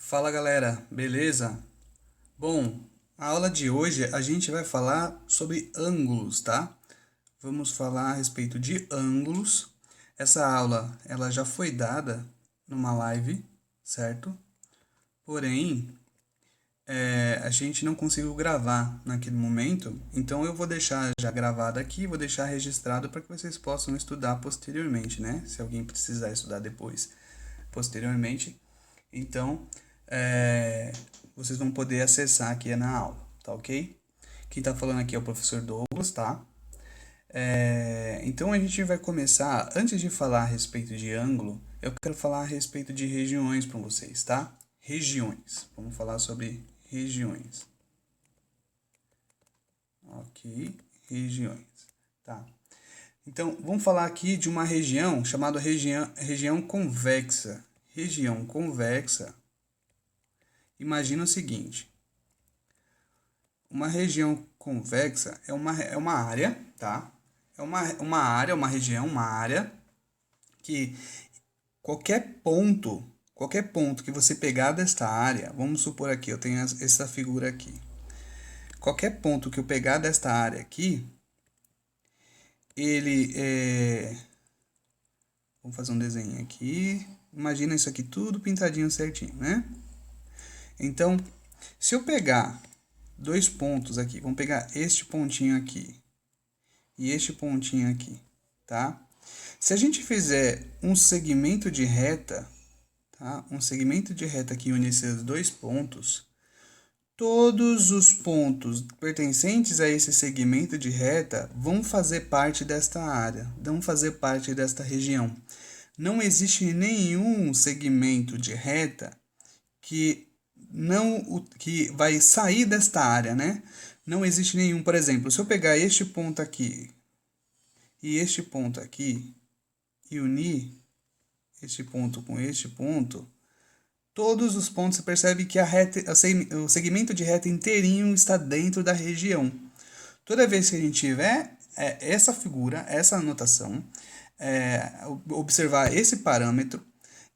Fala galera, beleza? Bom, a aula de hoje a gente vai falar sobre ângulos, tá? Vamos falar a respeito de ângulos. Essa aula ela já foi dada numa live, certo? Porém, a gente não conseguiu gravar naquele momento, então eu vou deixar já gravado aqui, vou deixar registrado para que vocês possam estudar posteriormente, né? Se alguém precisar estudar depois, posteriormente. Então, é, vocês vão poder acessar aqui na aula, tá ok? Quem tá falando aqui é o professor Douglas, tá? Então a gente vai começar, antes de falar a respeito de ângulo, eu quero falar a respeito de regiões para vocês, tá? Regiões. Vamos falar sobre regiões. Ok, regiões. Tá. Então, vamos falar aqui de uma região chamada região convexa. Região convexa. Imagina o seguinte: uma região convexa é uma área, tá? É uma área, uma região, uma área que qualquer ponto que você pegar desta área, vamos supor aqui, eu tenho essa figura aqui. Qualquer ponto que eu pegar desta área aqui, ele é... Vamos fazer um desenho aqui. Imagina isso aqui tudo pintadinho certinho, né? Então, se eu pegar dois pontos aqui, vamos pegar este pontinho aqui e este pontinho aqui, tá? Se a gente fizer um segmento de reta, tá? Um segmento de reta que une esses dois pontos, todos os pontos pertencentes a esse segmento de reta vão fazer parte desta área, vão fazer parte desta região. Não existe nenhum segmento de reta que não que vai sair desta área, né? Não existe nenhum, por exemplo, se eu pegar este ponto aqui e este ponto aqui e unir este ponto com este ponto, todos os pontos você percebe que o segmento de reta inteirinho está dentro da região. Toda vez que a gente tiver essa figura, essa anotação, observar esse parâmetro,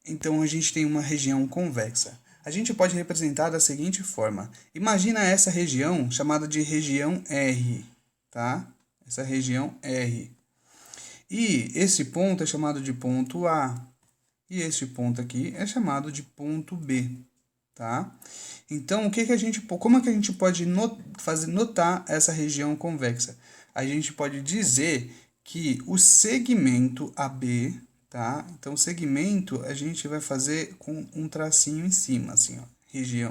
então a gente tem uma região convexa. A gente pode representar da seguinte forma: imagina essa região chamada de região R, tá? Essa região R. E esse ponto é chamado de ponto A. E este ponto aqui é chamado de ponto B, tá? Então, como é que a gente pode fazer notar essa região convexa? A gente pode dizer que o segmento AB, tá? Então, o segmento a gente vai fazer com um tracinho em cima, assim, ó.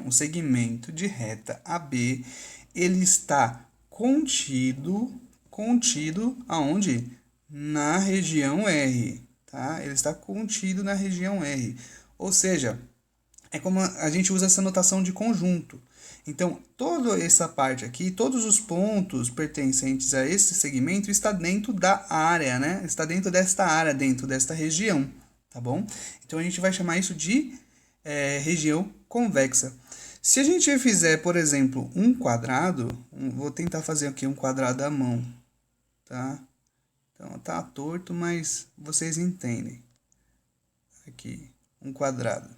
O segmento de reta AB, ele está contido aonde? Na região R, tá? Ele está contido na região R. Ou seja, é como a gente usa essa notação de conjunto. Então, toda essa parte aqui, todos os pontos pertencentes a esse segmento está dentro da área, né? Está dentro desta área, dentro desta região, tá bom? Então, a gente vai chamar isso de região convexa. Se a gente fizer, por exemplo, um quadrado, vou tentar fazer aqui um quadrado à mão, tá? Então, tá torto, mas vocês entendem. Aqui, um quadrado,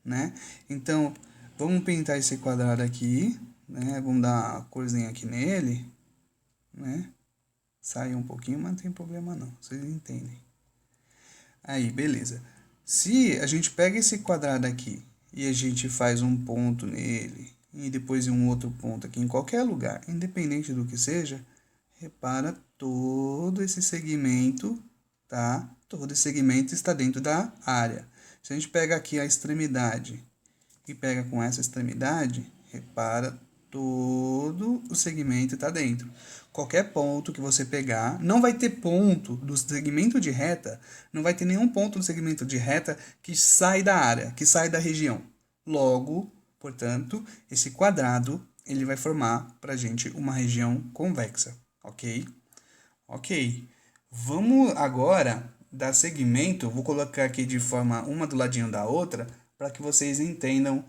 né? Então, vamos pintar esse quadrado aqui, né? Vamos dar uma corzinha aqui nele, né? Sai um pouquinho, mas não tem problema não, vocês entendem. Aí, beleza. Se a gente pega esse quadrado aqui e a gente faz um ponto nele, e depois um outro ponto aqui em qualquer lugar, independente do que seja, repara todo esse segmento, tá? Todo esse segmento está dentro da área. Se a gente pega aqui a extremidade e pega com essa extremidade, repara todo o segmento está dentro. Qualquer ponto que você pegar, não vai ter ponto do segmento de reta, não vai ter nenhum ponto do segmento de reta que sai da área, que sai da região. Logo, portanto, esse quadrado ele vai formar para a gente uma região convexa, ok? Ok. Vamos agora dar seguimento, vou colocar aqui de forma uma do ladinho da outra, para que vocês entendam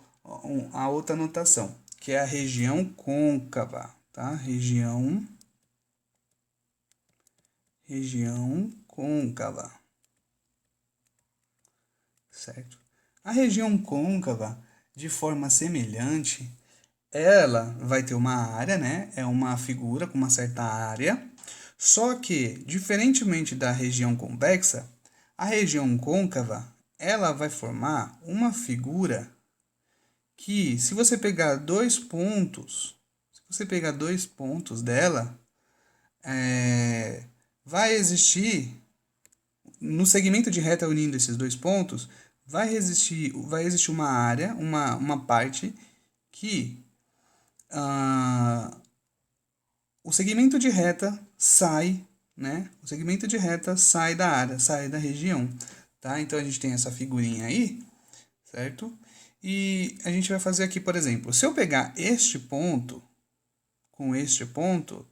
a outra notação, que é a região côncava, tá? Região côncava, certo? A região côncava, de forma semelhante, ela vai ter uma área, né? É uma figura com uma certa área. Só que, diferentemente da região convexa, a região côncava, ela vai formar uma figura que, se você pegar dois pontos dela, vai existir, no segmento de reta unindo esses dois pontos, vai existir uma área, uma parte que o segmento de reta sai, né? O segmento de reta sai da área, sai da região, tá? Então a gente tem essa figurinha aí, certo? E a gente vai fazer aqui, por exemplo, se eu pegar este ponto com este ponto,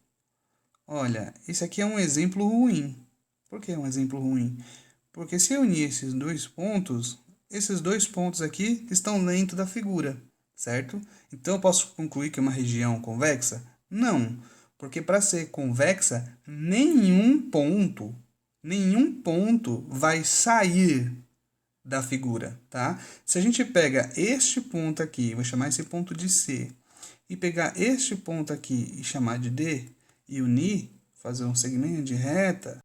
olha, esse aqui é um exemplo ruim. Por que é um exemplo ruim? Porque se eu unir esses dois pontos aqui estão dentro da figura, certo? Então eu posso concluir que é uma região convexa? Não, porque para ser convexa, nenhum ponto vai sair da figura, tá? Se a gente pega este ponto aqui, vou chamar esse ponto de C, e pegar este ponto aqui e chamar de D, e unir, fazer um segmento de reta,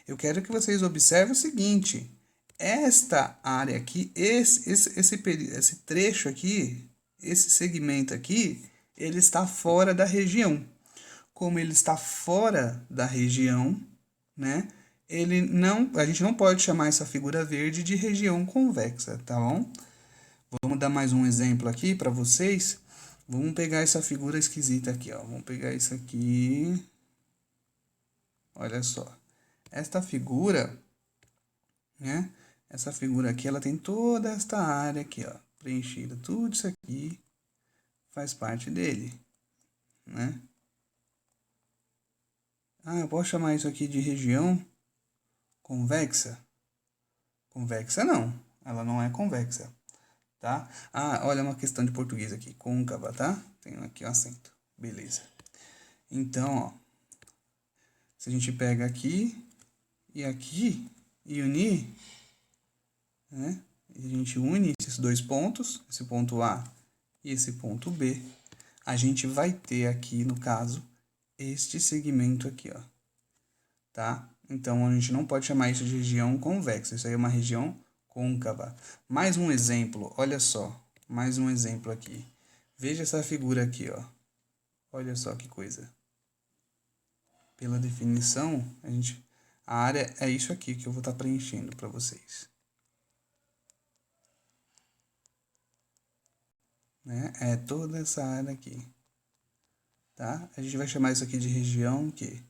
eu quero que vocês observem o seguinte: esta área aqui, esse trecho aqui, esse segmento aqui, ele está fora da região. Como ele está fora da região, né? A gente não pode chamar essa figura verde de região convexa, tá bom? Vamos dar mais um exemplo aqui para vocês. Vamos pegar essa figura esquisita aqui, ó. Vamos pegar isso aqui. Olha só. Esta figura, né? Essa figura aqui, ela tem toda esta área aqui, ó, preenchida. Tudo isso aqui faz parte dele, né? Ah, eu posso chamar isso aqui de região convexa? Convexa não, ela não é convexa, tá? Ah, olha uma questão de português aqui, côncava, tá? Tem aqui o acento, beleza. Então, ó, se a gente pega aqui e unir, né? E a gente une esses dois pontos, esse ponto A e esse ponto B, a gente vai ter aqui, no caso, este segmento aqui, ó, tá? Então, a gente não pode chamar isso de região convexa, isso aí é uma região côncava. Mais um exemplo, olha só, mais um exemplo aqui. Veja essa figura aqui, ó. Olha só que coisa. Pela definição, a área é isso aqui que eu vou estar preenchendo para vocês. Né? É toda essa área aqui. Tá? A gente vai chamar isso aqui de região que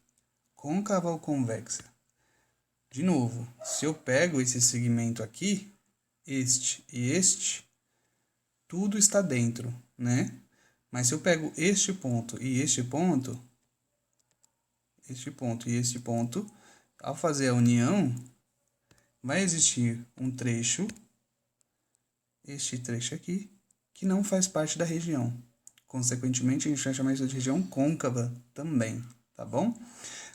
côncava ou convexa. De novo, se eu pego esse segmento aqui, este e este, tudo está dentro, né? Mas se eu pego este ponto e este ponto, ao fazer a união, vai existir um trecho, este trecho aqui, que não faz parte da região. Consequentemente, a gente vai chamar isso de região côncava também, tá bom?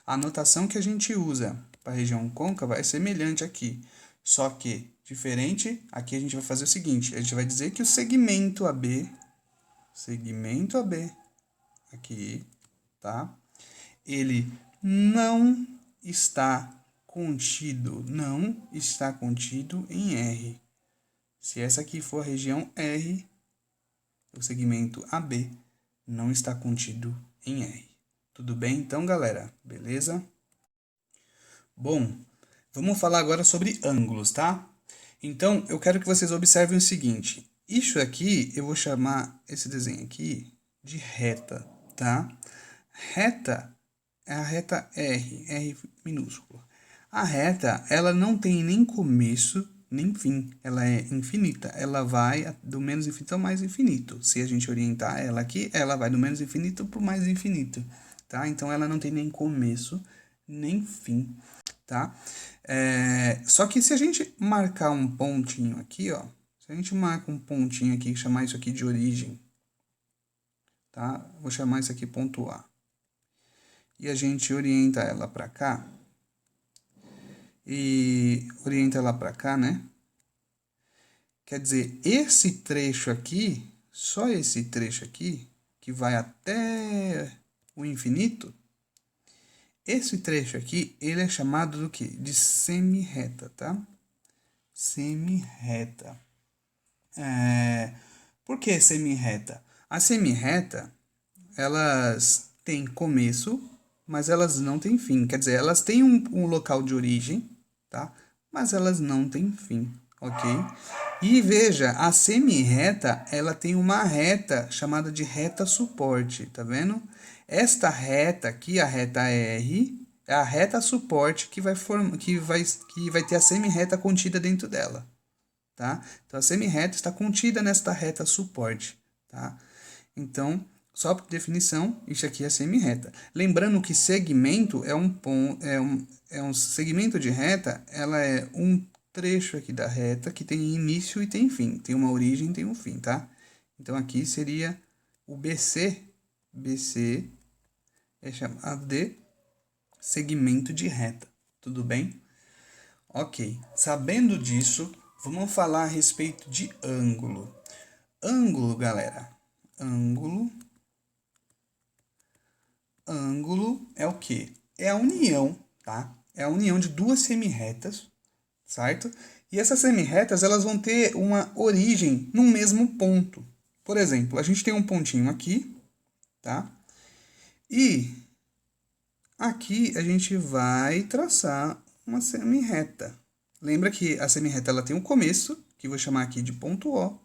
A notação que a gente usa para a região côncava é semelhante aqui, só que diferente, aqui a gente vai fazer o seguinte, a gente vai dizer que o segmento AB, aqui, tá? Ele não está contido em R. Se essa aqui for a região R, o segmento AB não está contido em R. Tudo bem então, galera? Beleza? Bom, vamos falar agora sobre ângulos, tá? Então, eu quero que vocês observem o seguinte. Isso aqui, eu vou chamar esse desenho aqui de reta, tá? Reta é a reta R minúsculo. A reta, ela não tem nem começo, nem fim. Ela é infinita. Ela vai do menos infinito ao mais infinito. Se a gente orientar ela aqui, ela vai do menos infinito para o mais infinito, tá? Então, ela não tem nem começo, nem fim, tá? Só que se a gente marcar um pontinho aqui, ó, se a gente marca um pontinho aqui, chamar isso aqui de origem, tá? Vou chamar isso aqui ponto A. E a gente orienta ela para cá, né? Quer dizer, esse trecho aqui, só esse trecho aqui, que vai até o infinito, esse trecho aqui, ele é chamado do quê? De semi-reta, tá? Semi-reta. Por que semi-reta? A semi-reta, elas têm começo, mas elas não têm fim. Quer dizer, elas têm um local de origem, tá? Mas elas não têm fim, ok? E veja, a semi-reta, ela tem uma reta chamada de reta suporte, tá vendo? Esta reta aqui, a reta R, é a reta suporte que vai ter a semi-reta contida dentro dela, tá? Então, a semi-reta está contida nesta reta suporte, tá? Então, só por definição, isso aqui é semi-reta. Lembrando que segmento é um segmento de reta, ela é um trecho aqui da reta que tem início e tem fim. Tem uma origem e tem um fim, tá? Então, aqui seria o BC. BC é chamado de segmento de reta. Tudo bem? Ok. Sabendo disso, vamos falar a respeito de ângulo. Ângulo, galera. Ângulo é o quê? É a união, tá? É a união de duas semirretas, certo? E essas semirretas, elas vão ter uma origem no mesmo ponto. Por exemplo, a gente tem um pontinho aqui, tá? E aqui a gente vai traçar uma semirreta. Lembra que a semirreta ela tem um começo, que eu vou chamar aqui de ponto O,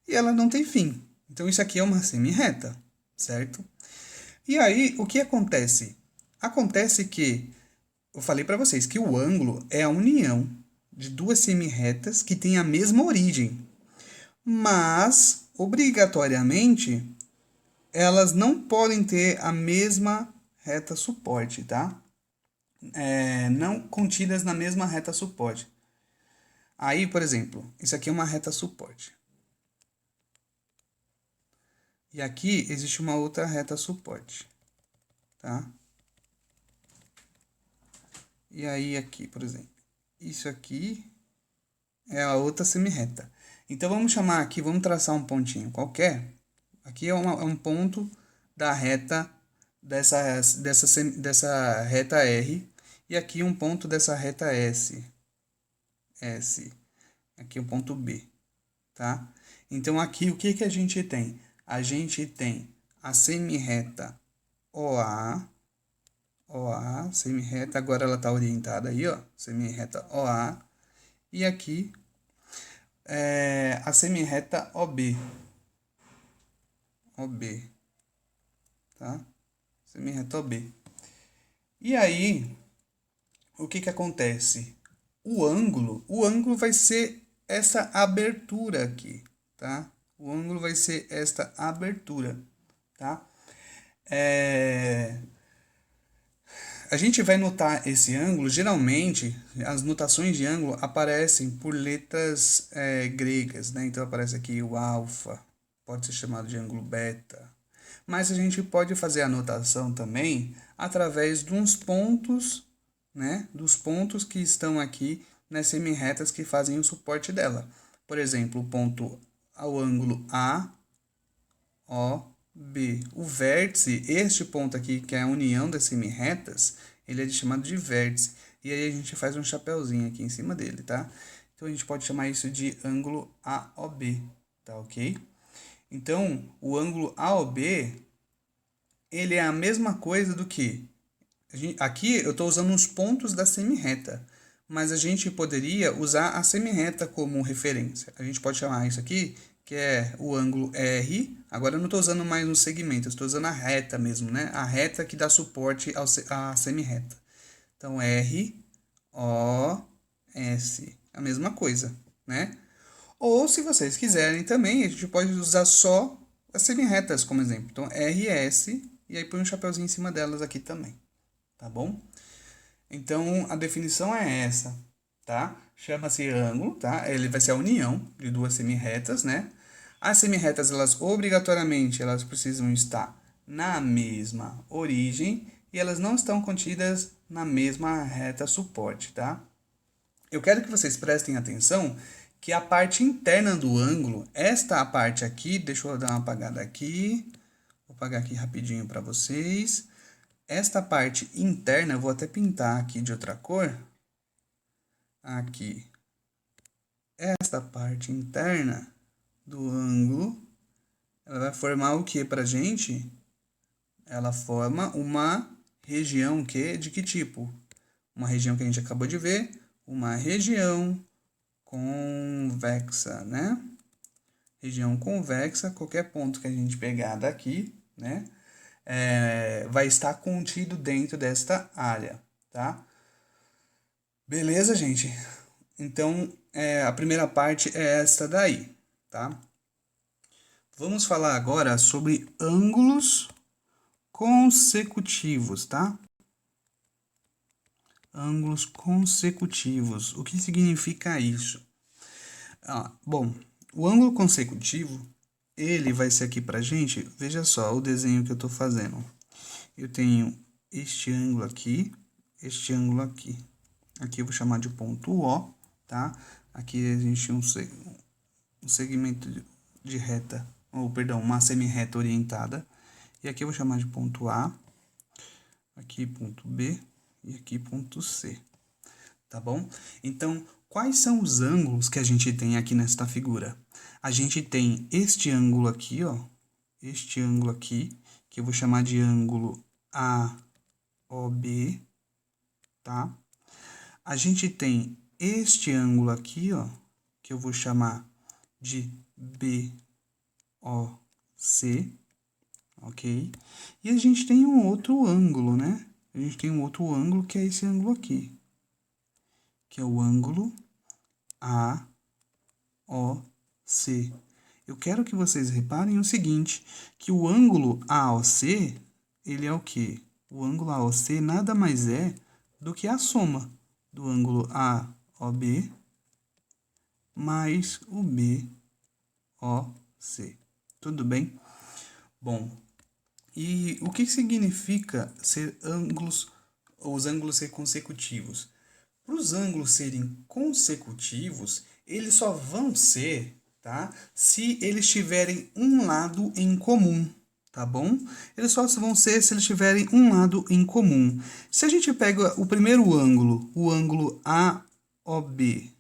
e ela não tem fim. Então, isso aqui é uma semirreta, certo? E aí, o que acontece? Acontece que, eu falei para vocês que o ângulo é a união de duas semirretas que têm a mesma origem. Mas, obrigatoriamente, elas não podem ter a mesma reta suporte, tá? Não contidas na mesma reta suporte. Aí, por exemplo, isso aqui é uma reta suporte. E aqui existe uma outra reta suporte, tá? E aí aqui, por exemplo, isso aqui é a outra semirreta. Então, vamos chamar aqui, vamos traçar um pontinho qualquer. Aqui é um ponto da reta dessa reta R. E aqui um ponto dessa reta S. Aqui o ponto B, tá? Então, aqui o que a gente tem? A gente tem a semirreta OA, semirreta, agora ela está orientada aí, ó, semirreta OA, e aqui a semirreta OB, tá? Semirreta OB. E aí, o que acontece? O ângulo vai ser essa abertura aqui, tá? O ângulo vai ser esta abertura, tá? A gente vai notar esse ângulo, geralmente, as notações de ângulo aparecem por letras gregas, né? Então, aparece aqui o alfa, pode ser chamado de ângulo beta. Mas a gente pode fazer a notação também através de uns pontos, né? Dos pontos que estão aqui nas semirretas que fazem o suporte dela. Por exemplo, o ponto ao ângulo A, O, B. O vértice, este ponto aqui, que é a união das semirretas, ele é chamado de vértice. E aí a gente faz um chapéuzinho aqui em cima dele, tá? Então a gente pode chamar isso de ângulo AOB, tá ok? Então, o ângulo AOB, ele é a mesma coisa do que... Aqui eu estou usando os pontos da semirreta, mas a gente poderia usar a semirreta como referência. A gente pode chamar isso aqui, que é o ângulo R. Agora eu não estou usando mais um segmento, eu estou usando a reta mesmo, né? A reta que dá suporte à semirreta. Então, R, O, S. A mesma coisa, né? Ou, se vocês quiserem também, a gente pode usar só as semirretas como exemplo. Então, R, S, e aí põe um chapeuzinho em cima delas aqui também, tá bom? Então, a definição é essa, tá? Chama-se ângulo, tá? Ele vai ser a união de duas semirretas, né? As semirretas, elas obrigatoriamente, elas precisam estar na mesma origem e elas não estão contidas na mesma reta suporte, tá? Eu quero que vocês prestem atenção que a parte interna do ângulo, esta parte aqui, deixa eu dar uma apagada aqui, vou apagar aqui rapidinho para vocês. Esta parte interna, eu vou até pintar aqui de outra cor. Aqui. Esta parte interna do ângulo, ela vai formar o que pra gente? Ela forma uma região de que tipo? Uma região que a gente acabou de ver, uma região convexa, né? Região convexa, qualquer ponto que a gente pegar daqui, né? Vai estar contido dentro desta área, tá? Beleza, gente? Então, a primeira parte é esta daí, tá? Vamos falar agora sobre ângulos consecutivos, tá? Ângulos consecutivos. O que significa isso? Bom, o ângulo consecutivo, ele vai ser aqui pra gente, veja só o desenho que eu tô fazendo. Eu tenho este ângulo aqui, este ângulo aqui. Aqui eu vou chamar de ponto O, tá? Aqui a gente tem um segmento de reta, ou perdão, uma semi-reta orientada. E aqui eu vou chamar de ponto A, aqui ponto B e aqui ponto C, tá bom? Então, quais são os ângulos que a gente tem aqui nesta figura? A gente tem este ângulo aqui, ó, este ângulo aqui, que eu vou chamar de ângulo AOB, tá? A gente tem este ângulo aqui, ó, que eu vou chamar de BOC, ok? E a gente tem um outro ângulo, né? A gente tem um outro ângulo que é esse ângulo aqui, que é o ângulo AOC. Eu quero que vocês reparem o seguinte, que o ângulo AOC, ele é o quê? O ângulo AOC nada mais é do que a soma do ângulo AOB mais o BOC. Tudo bem? Bom, e o que significa ser os ângulos ser consecutivos? Para os ângulos serem consecutivos, eles só vão ser, tá? Se eles tiverem um lado em comum, tá bom? Eles só vão ser se eles tiverem um lado em comum. Se a gente pega o primeiro ângulo, o ângulo AOB.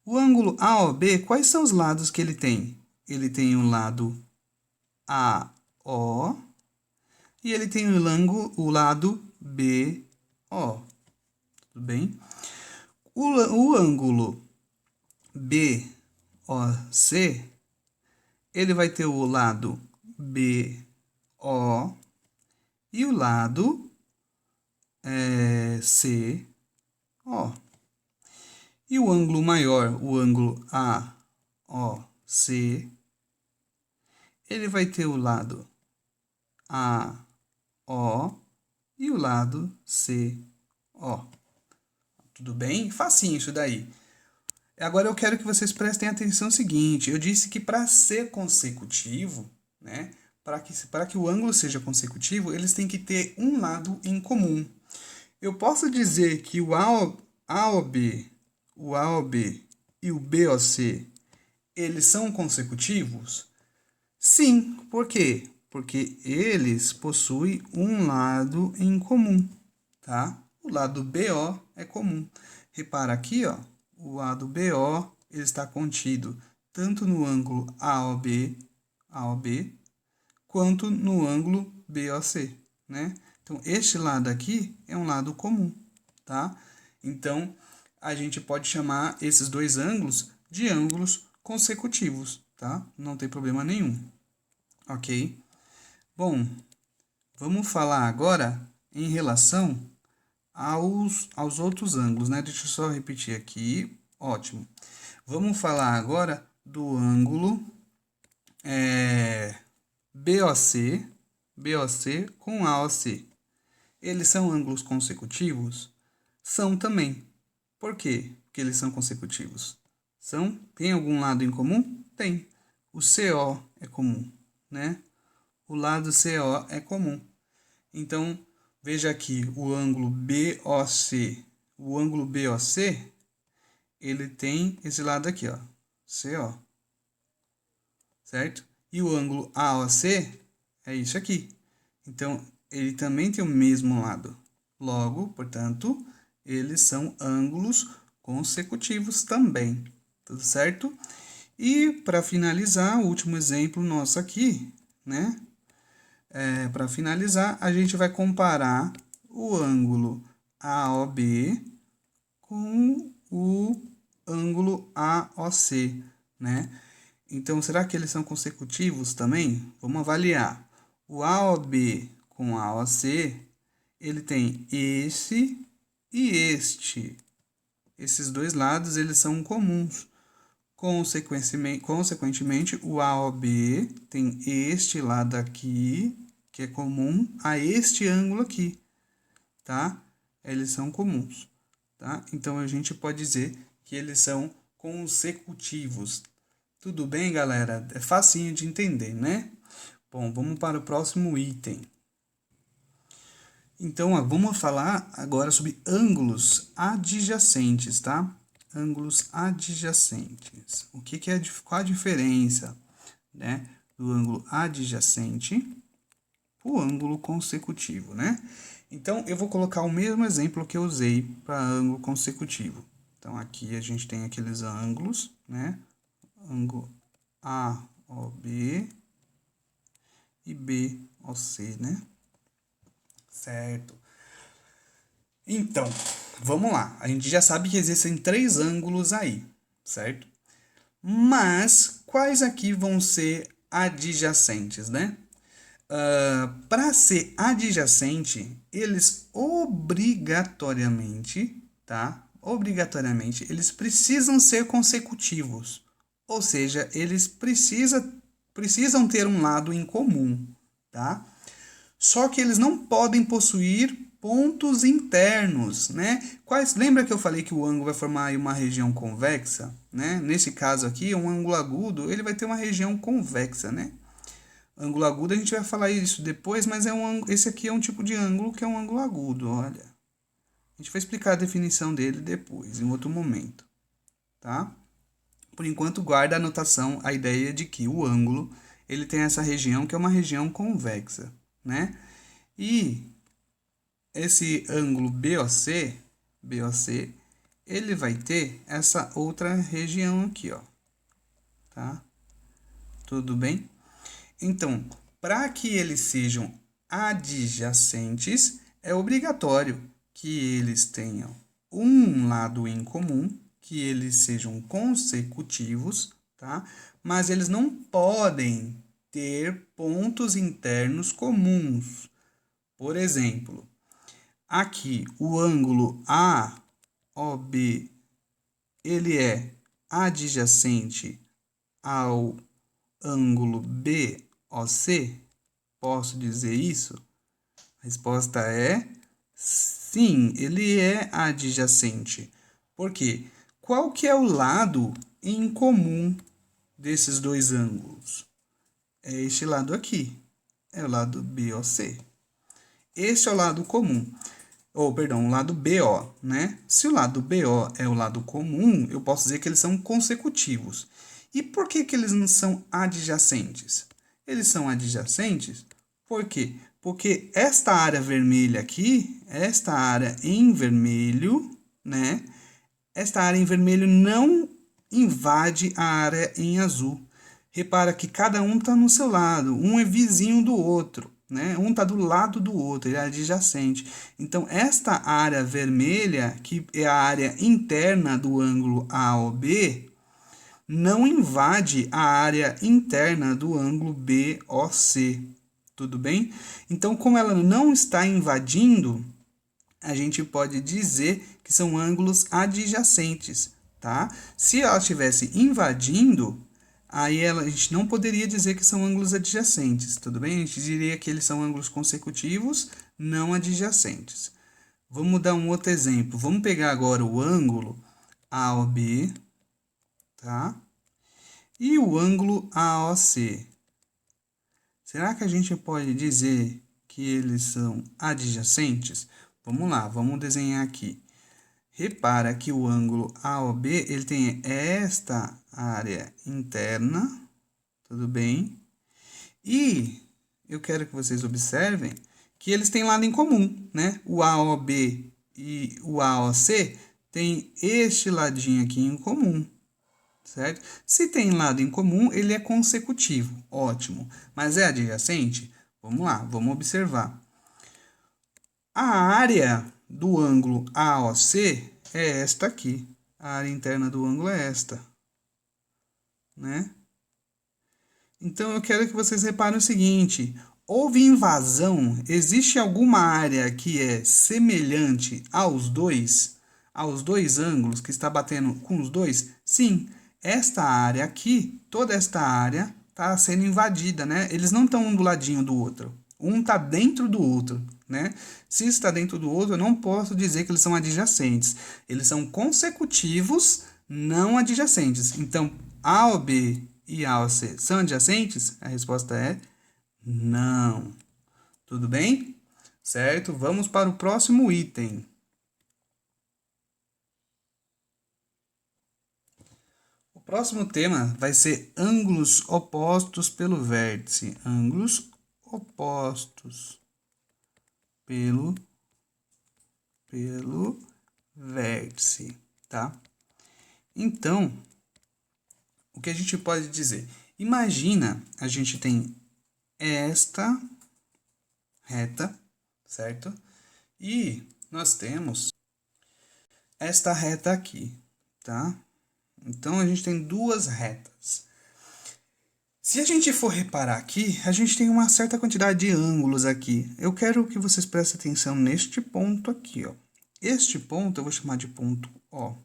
O ângulo AOB, quais são os lados que ele tem? Ele tem um lado AO e ele tem o lado BO. Tudo bem? O ângulo BOC, ele vai ter o lado BO e o lado CO. E o ângulo maior, o ângulo AOC, ele vai ter o lado AO e o lado CO. Tudo bem? Facinho isso daí. Agora eu quero que vocês prestem atenção no seguinte. Eu disse que para ser consecutivo, né? Para que o ângulo seja consecutivo, eles têm que ter um lado em comum. Eu posso dizer que o AOB e o BOC, eles são consecutivos? Sim. Por quê? Porque eles possuem um lado em comum, tá? O lado BO é comum. Repara aqui, ó, o lado BO ele está contido tanto no ângulo AOB, quanto no ângulo BOC, né? Então, este lado aqui é um lado comum, tá? Então, a gente pode chamar esses dois ângulos de ângulos consecutivos, tá? Não tem problema nenhum, ok? Bom, vamos falar agora em relação aos outros ângulos, né? Deixa eu só repetir aqui. Ótimo. Vamos falar agora do ângulo BOC com AOC. Eles são ângulos consecutivos? São também. Por quê que eles são consecutivos? Tem algum lado em comum? Tem. O CO é comum, né? O lado CO é comum. Então, veja aqui o ângulo BOC. O ângulo BOC, ele tem esse lado aqui, ó, CO, certo? E o ângulo AOC é isso aqui. Então, ele também tem o mesmo lado. Logo, portanto, eles são ângulos consecutivos também. Tudo certo? E, para finalizar, o último exemplo nosso aqui, né? Para finalizar, a gente vai comparar o ângulo AOB com o ângulo AOC, né? Então, será que eles são consecutivos também? Vamos avaliar. O AOB com AOC, ele tem esse e este. Esses dois lados, eles são comuns. Consequentemente, o AOB tem este lado aqui, que é comum a este ângulo aqui, tá? Eles são comuns, tá? Então, a gente pode dizer que eles são consecutivos. Tudo bem, galera? É facinho de entender, né? Bom, vamos para o próximo item. Então, ó, vamos falar agora sobre ângulos adjacentes, tá? Ângulos adjacentes. O que que é, qual a diferença, né, do ângulo adjacente para o ângulo consecutivo, né? Então, eu vou colocar o mesmo exemplo que eu usei para ângulo consecutivo. Então, aqui a gente tem aqueles ângulos, né? Ângulo AOB e BOC, né? Certo. Então, vamos lá. A gente já sabe que existem 3 ângulos aí, certo? Mas quais aqui vão ser adjacentes, né? Para ser adjacente, eles obrigatoriamente, tá? Obrigatoriamente, eles precisam ser consecutivos. Ou seja, eles precisam ter um lado em comum, tá? Só que eles não podem possuir pontos internos, né? Lembra que eu falei que o ângulo vai formar uma região convexa, né? Nesse caso aqui, um ângulo agudo, ele vai ter uma região convexa, né? Ângulo agudo, a gente vai falar isso depois, mas esse aqui é um tipo de ângulo que é um ângulo agudo, olha. A gente vai explicar a definição dele depois, em outro momento, tá? Por enquanto, guarda a anotação, a ideia de que o ângulo, ele tem essa região que é uma região convexa, né? E esse ângulo BOC, ele vai ter essa outra região aqui, ó, tá? Tudo bem? Então, para que eles sejam adjacentes, é obrigatório que eles tenham um lado em comum, que eles sejam consecutivos, tá? Mas eles não podem ter pontos internos comuns. Por exemplo, aqui o ângulo AOB, ele é adjacente ao ângulo BOC? Posso dizer isso? A resposta é sim, ele é adjacente. Por quê? Qual que é o lado em comum desses dois ângulos? É este lado aqui. É o lado BOC. Este é o lado comum. Ou, perdão, o lado BO, né? Se o lado BO é o lado comum, eu posso dizer que eles são consecutivos. E por que que eles não são adjacentes? Eles são adjacentes, por quê? Porque esta área vermelha aqui, esta área em vermelho, né? Esta área em vermelho não invade a área em azul. Repara que cada um está no seu lado, um é vizinho do outro, né? Um está do lado do outro, ele é adjacente. Então, esta área vermelha, que é a área interna do ângulo AOB, não invade a área interna do ângulo BOC. Tudo bem? Então, como ela não está invadindo, a gente pode dizer que são ângulos adjacentes, tá? Se ela estivesse invadindo, aí a gente não poderia dizer que são ângulos adjacentes, tudo bem? A gente diria que eles são ângulos consecutivos, não adjacentes. Vamos dar um outro exemplo. Vamos pegar agora o ângulo AOB, tá? E o ângulo AOC. Será que a gente pode dizer que eles são adjacentes? Vamos lá, vamos desenhar aqui. Repara que o ângulo AOB, ele tem esta área interna, tudo bem? E eu quero que vocês observem que eles têm lado em comum, né? O AOB e o AOC tem este ladinho aqui em comum, certo? Se tem lado em comum, ele é consecutivo, ótimo. Mas é adjacente? Vamos lá, vamos observar. A área do ângulo AOC é esta aqui. A área interna do ângulo é esta, né? Então, eu quero que vocês reparem o seguinte: houve invasão, existe alguma área que é semelhante aos dois ângulos, que está batendo com os dois? Sim, esta área aqui, toda esta área está sendo invadida, né? Eles não estão um do ladinho do outro. Um está dentro do outro, né? Se está dentro do outro, eu não posso dizer que eles são adjacentes. Eles são consecutivos, não adjacentes. Então, AOB e AOC são adjacentes? A resposta é não. Tudo bem? Certo? Vamos para o próximo item. O próximo tema vai ser ângulos opostos pelo vértice. Ângulos opostos pelo vértice, tá? Então, o que a gente pode dizer? Imagina, a gente tem esta reta, certo? E nós temos esta reta aqui, tá? Então, a gente tem duas retas. Se a gente for reparar aqui, a gente tem uma certa quantidade de ângulos aqui. Eu quero que vocês prestem atenção neste ponto aqui, ó. Este ponto eu vou chamar de ponto O.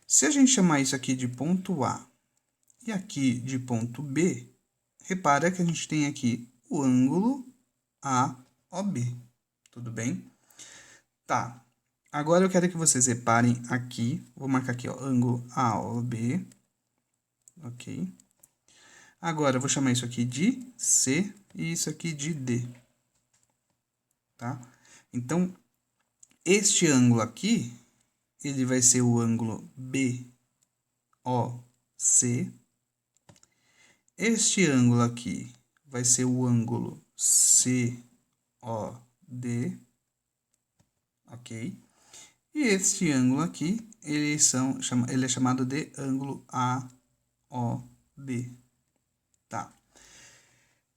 Se a gente chamar isso aqui de ponto A e aqui de ponto B, repara que a gente tem aqui o ângulo AOB. Tudo bem? Tá. Agora eu quero que vocês reparem aqui. Vou marcar aqui, ó, ângulo AOB. Ok. Agora eu vou chamar isso aqui de C e isso aqui de D. Tá? Então, este ângulo aqui, ele vai ser o ângulo BOC. Este ângulo aqui vai ser o ângulo COD, ok? E este ângulo aqui, ele é chamado de ângulo AOB, tá?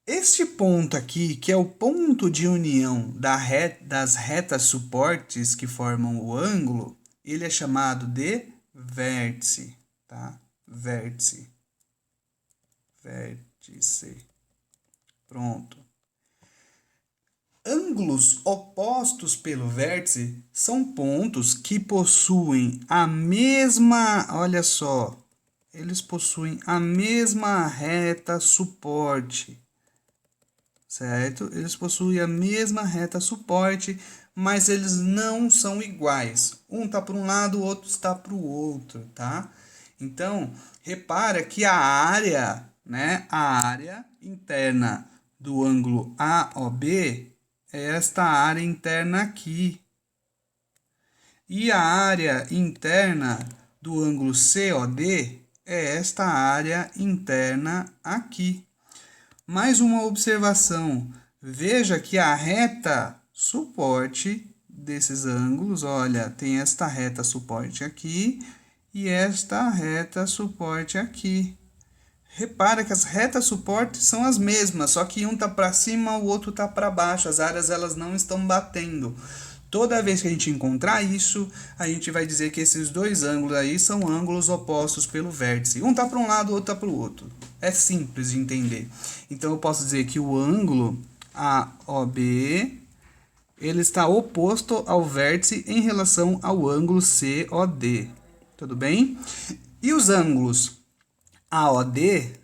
Este ponto aqui, que é o ponto de união das retas suportes que formam o ângulo, ele é chamado de vértice, tá? Vértice. Pronto. Ângulos opostos pelo vértice são pontos que possuem a mesma, olha só, eles possuem a mesma reta suporte, certo? Eles possuem a mesma reta suporte, mas eles não são iguais. Um está para um lado, o outro está para o outro, tá? Então, repara que a área, né, a área interna do ângulo AOB é esta área interna aqui. E a área interna do ângulo COD é esta área interna aqui. Mais uma observação. Veja que a reta suporte desses ângulos, olha, tem esta reta suporte aqui e esta reta suporte aqui. Repara que as retas suporte são as mesmas, só que um está para cima, o outro está para baixo. As áreas elas não estão batendo. Toda vez que a gente encontrar isso, a gente vai dizer que esses dois ângulos aí são ângulos opostos pelo vértice. Um está para um lado, o outro está para o outro. É simples de entender. Então, eu posso dizer que o ângulo AOB ele está oposto ao vértice em relação ao ângulo COD. Tudo bem? E os ângulos AOD,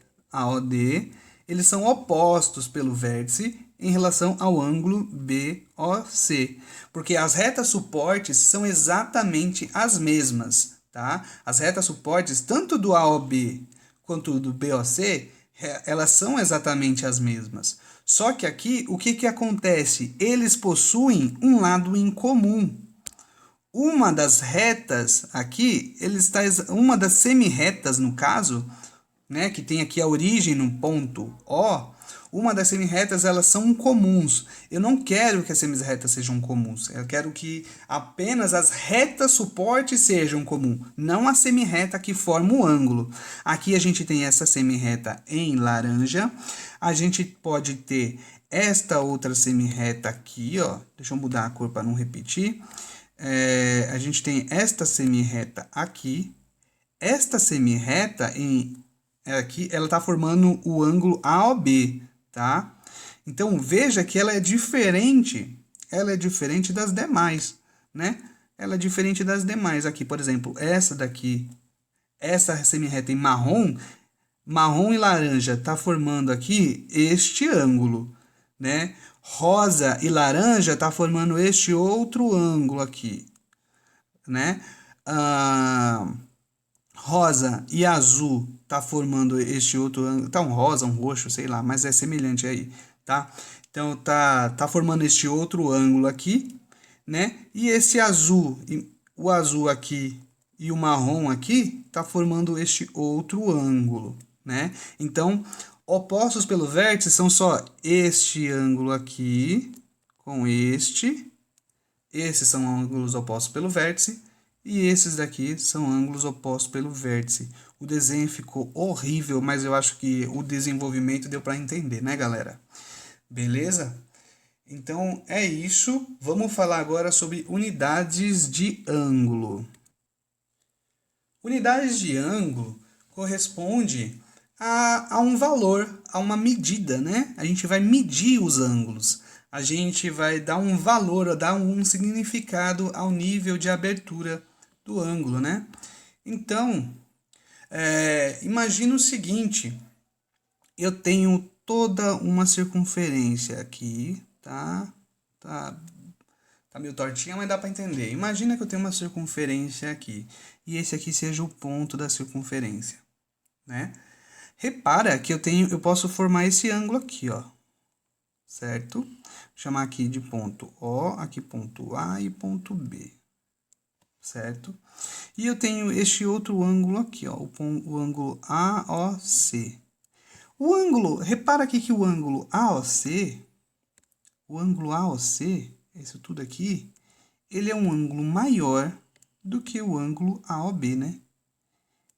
eles são opostos pelo vértice em relação ao ângulo BOC, porque as retas suportes são exatamente as mesmas, tá? As retas suportes, tanto do AOB quanto do BOC, elas são exatamente as mesmas. Só que aqui, o que acontece? Eles possuem um lado em comum. uma das retas aqui, uma das semirretas, no caso, né, que tem aqui a origem no ponto O, uma das semirretas, elas são comuns. Eu não quero que as semirretas sejam comuns. Eu quero que apenas as retas suporte sejam comuns, não a semirreta que forma o ângulo. Aqui a gente tem essa semirreta em laranja. A gente pode ter esta outra semirreta aqui, ó. Deixa eu mudar a cor para não repetir. A gente tem esta semirreta aqui. Esta semirreta aqui, ela está formando o ângulo AOB, tá? Então, veja que ela é diferente das demais, né? Ela é diferente das demais. Aqui, por exemplo, essa daqui, essa semirreta em marrom e laranja está formando aqui este ângulo, né? Rosa e laranja está formando este outro ângulo aqui, né? Rosa e azul tá formando este outro ângulo, tá um rosa, um roxo, sei lá, mas é semelhante aí, tá? Então tá formando este outro ângulo aqui, né? E esse azul, o azul aqui e o marrom aqui tá formando este outro ângulo, né? Então, opostos pelo vértice são só este ângulo aqui com este. Esses são ângulos opostos pelo vértice. E esses daqui são ângulos opostos pelo vértice. O desenho ficou horrível, mas eu acho que o desenvolvimento deu para entender, né, galera? Beleza? Então, é isso. Vamos falar agora sobre unidades de ângulo. Unidades de ângulo corresponde a um valor, a uma medida, né? A gente vai medir os ângulos. A gente vai dar um valor, dar um significado ao nível de abertura do ângulo, né? Então, imagina o seguinte, eu tenho toda uma circunferência aqui, tá meio tortinha, mas dá para entender. Imagina que eu tenho uma circunferência aqui, e esse aqui seja o ponto da circunferência, né? Repara que eu posso formar esse ângulo aqui, ó, certo? Vou chamar aqui de ponto O, aqui ponto A e ponto B, certo? E eu tenho este outro ângulo aqui, ó, o ângulo AOC. Repara aqui que o ângulo AOC, isso tudo aqui, ele é um ângulo maior do que o ângulo AOB, né?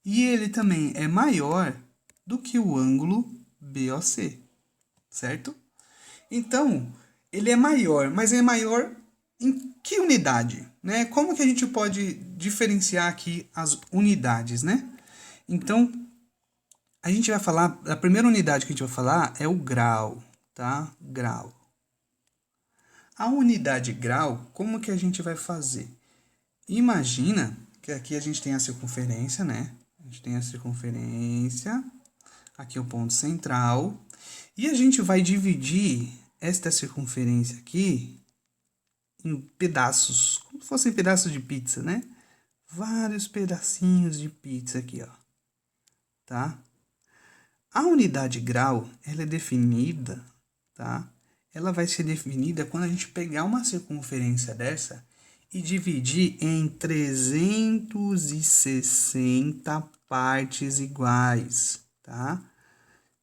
E ele também é maior do que o ângulo BOC, certo? Então, ele é maior, mas é maior em que unidade, né? Como que a gente pode diferenciar aqui as unidades, né? Então, a gente vai falar, a primeira unidade que a gente vai falar é o grau, tá? Grau. A unidade grau, como que a gente vai fazer? Imagina que aqui a gente tem a circunferência, né? A gente tem a circunferência, aqui é o ponto central, e a gente vai dividir esta circunferência aqui em pedaços, como se fossem pedaços de pizza, né? Vários pedacinhos de pizza aqui, ó, tá? A unidade grau, ela é definida, tá? Ela vai ser definida quando a gente pegar uma circunferência dessa e dividir em 360 partes iguais, tá?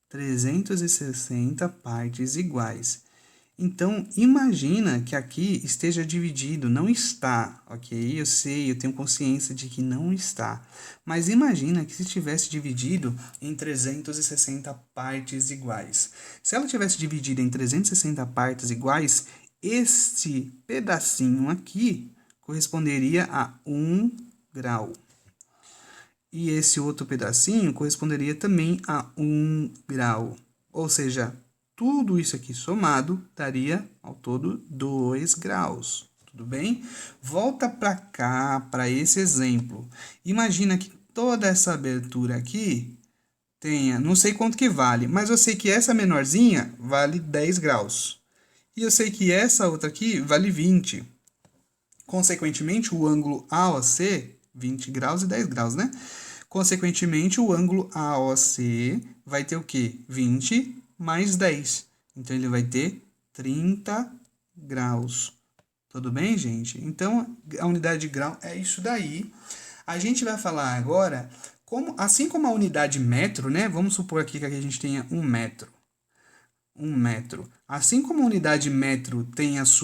360 partes iguais. Então, imagina que aqui esteja dividido, não está, ok? Eu sei, eu tenho consciência de que não está. Mas imagina que se tivesse dividido em 360 partes iguais. Se ela tivesse dividido em 360 partes iguais, este pedacinho aqui corresponderia a 1 grau. E esse outro pedacinho corresponderia também a 1 grau. Ou seja, tudo isso aqui somado daria ao todo 2 graus. Tudo bem? Volta para cá, para esse exemplo. Imagina que toda essa abertura aqui tenha, não sei quanto que vale, mas eu sei que essa menorzinha vale 10 graus. E eu sei que essa outra aqui vale 20. Consequentemente, o ângulo AOC, 20 graus e 10 graus, né? Consequentemente, o ângulo AOC vai ter o quê? 20 mais 10. Então, ele vai ter 30 graus. Tudo bem, gente? Então, a unidade de grau é isso daí. A gente vai falar agora, assim como a unidade metro, né? Vamos supor aqui que a gente tenha um metro. Um metro. Assim como a unidade metro tem os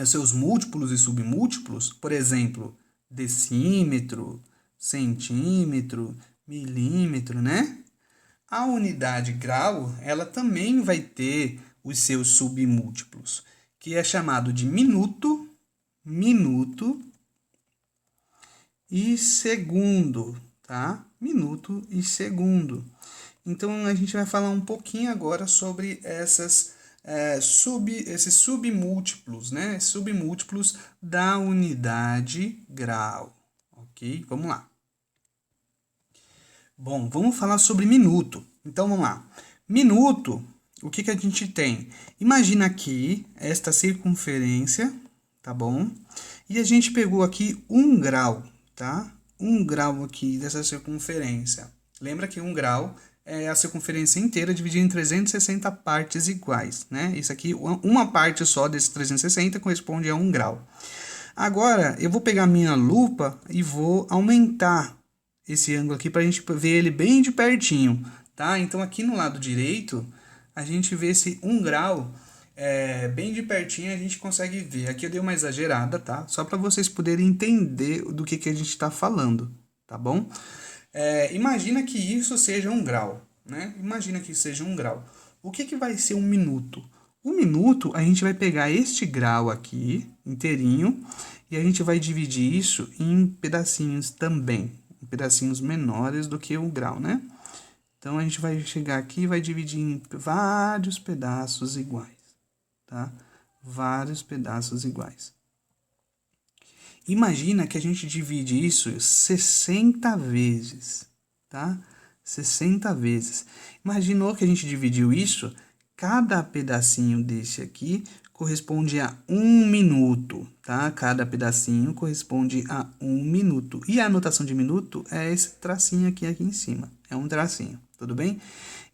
seus múltiplos e submúltiplos, por exemplo, decímetro, centímetro, milímetro, né? A unidade grau, ela também vai ter os seus submúltiplos, que é chamado de minuto, minuto e segundo, tá? Minuto e segundo. Então, a gente vai falar um pouquinho agora sobre esses submúltiplos, né? Submúltiplos da unidade grau, ok? Vamos lá. Bom, vamos falar sobre minuto. Então, vamos lá. Minuto, o que a gente tem? Imagina aqui esta circunferência, tá bom? E a gente pegou aqui 1 grau, tá? 1 grau aqui dessa circunferência. Lembra que 1 grau é a circunferência inteira dividida em 360 partes iguais, né? Isso aqui, uma parte só desses 360 corresponde a 1 grau. Agora, eu vou pegar minha lupa e vou aumentar esse ângulo aqui para a gente ver ele bem de pertinho, tá? Então, aqui no lado direito, a gente vê esse 1 grau bem de pertinho, a gente consegue ver. Aqui eu dei uma exagerada, tá? Só para vocês poderem entender do que a gente está falando, tá bom? Imagina que isso seja 1 grau, né? Imagina que isso seja 1 grau. O que vai ser 1 minuto? 1 minuto, a gente vai pegar este grau aqui, inteirinho, e a gente vai dividir isso em pedacinhos também, em pedacinhos menores do que 1 grau, né? Então, a gente vai chegar aqui e vai dividir em vários pedaços iguais, tá? Vários pedaços iguais. Imagina que a gente divide isso 60 vezes, tá? 60 vezes. Imaginou que a gente dividiu isso? Cada pedacinho desse aqui corresponde a 1 minuto, tá? Cada pedacinho corresponde a 1 minuto. E a anotação de minuto é esse tracinho aqui em cima. É um tracinho, tudo bem?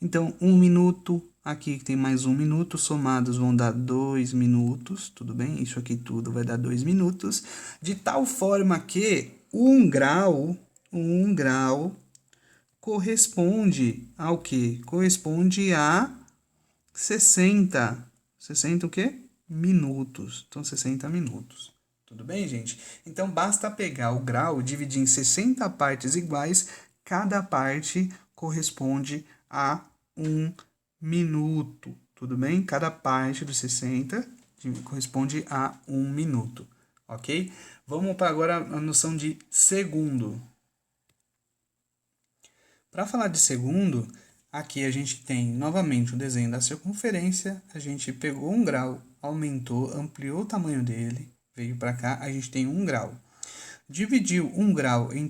Então, 1 minuto, aqui tem mais 1 minuto, somados vão dar 2 minutos, tudo bem? Isso aqui tudo vai dar 2 minutos, de tal forma que 1 grau corresponde ao quê? Corresponde a 60 o quê? Minutos. Então, 60 minutos. Tudo bem, gente? Então, basta pegar o grau e dividir em 60 partes iguais, cada parte corresponde a 1 minuto. Tudo bem? Cada parte dos 60 corresponde a 1 minuto. Ok? Vamos para agora a noção de segundo. Para falar de segundo, aqui a gente tem novamente o desenho da circunferência, a gente pegou 1 grau, aumentou, ampliou o tamanho dele, veio para cá, a gente tem 1 grau. Dividiu 1 grau em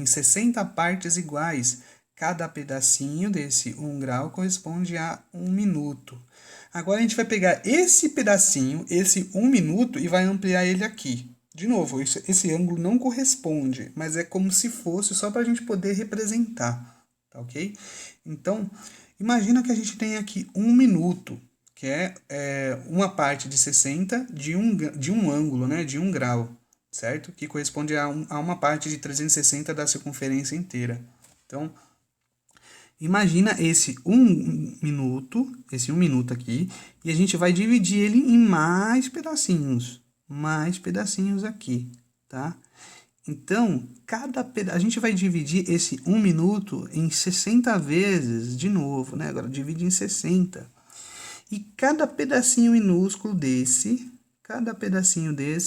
60 partes iguais. Cada pedacinho desse 1 grau corresponde a 1 minuto. Agora a gente vai pegar esse pedacinho, esse 1 minuto, e vai ampliar ele aqui. De novo, esse ângulo não corresponde, mas é como se fosse só para a gente poder representar, tá ok? Então, imagina que a gente tem aqui 1 minuto, que é uma parte de 60 de um ângulo, né, de 1 grau, certo? Que corresponde a uma parte de 360 da circunferência inteira. Então, imagina esse 1 minuto aqui, e a gente vai dividir ele em mais pedacinhos aqui, tá? Então, a gente vai dividir esse 1 minuto em 60 vezes de novo, né? Agora divide em 60. E cada pedacinho minúsculo desse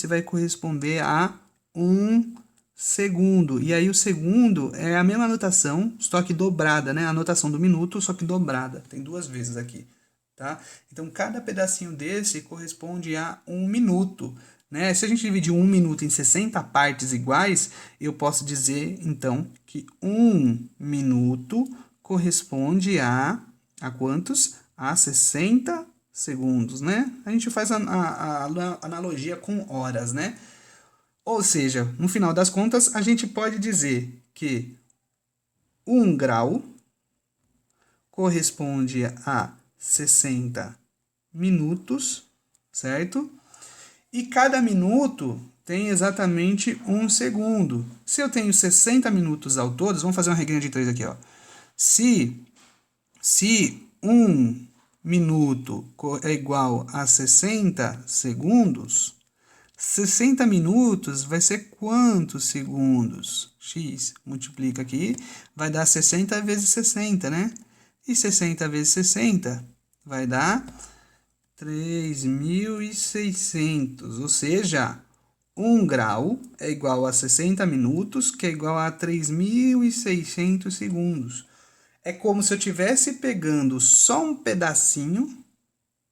vai corresponder a 1 segundo. E aí o segundo é a mesma anotação, só que dobrada, né? A anotação do minuto, só que dobrada. Tem 2 vezes aqui, tá? Então, cada pedacinho desse corresponde a 1 minuto, né? Se a gente dividir 1 minuto em 60 partes iguais, eu posso dizer, então, que 1 minuto corresponde a quantos? A 60 segundos, né? A gente faz a analogia com horas, né? Ou seja, no final das contas, a gente pode dizer que 1 grau corresponde a 60 minutos certo? E cada minuto tem exatamente 1 segundo. Se eu tenho 60 minutos ao todo, vamos fazer uma regrinha de 3 aqui, ó. Se 1 minuto é igual a 60 segundos, 60 minutos vai ser quantos segundos? X multiplica aqui, vai dar 60 vezes 60, né? E 60 vezes 60 vai dar 3.600, ou seja, 1 grau é igual a 60 minutos, que é igual a 3.600 segundos. É como se eu estivesse pegando só um pedacinho,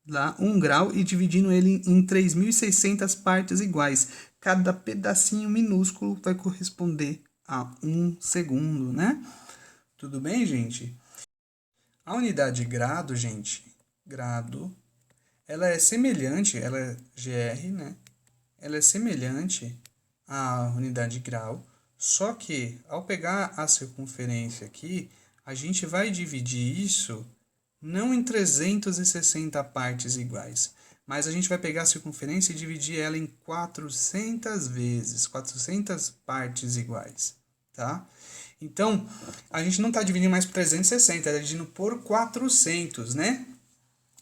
lá, 1 grau, e dividindo ele em 3.600 partes iguais. Cada pedacinho minúsculo vai corresponder a 1 segundo, né? Tudo bem, gente? A unidade grado, gente, grado, ela é semelhante, ela é GR, né? Ela é semelhante à unidade grau, só que ao pegar a circunferência aqui, a gente vai dividir isso não em 360 partes iguais, mas a gente vai pegar a circunferência e dividir ela em 400 vezes, 400 partes iguais, tá? Então, a gente não está dividindo mais por 360, está dividindo por 400, né?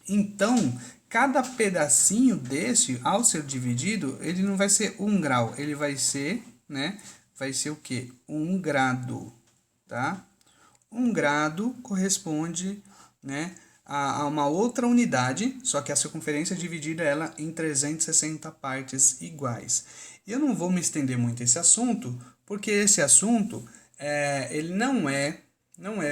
Então, cada pedacinho desse, ao ser dividido, ele não vai ser 1 grau, ele vai ser, né? Vai ser o quê? 1 grado, tá? 1 grado corresponde, né, a uma outra unidade, só que a circunferência é dividida ela em 360 partes iguais. E eu não vou me estender muito esse assunto, porque esse assunto ele não é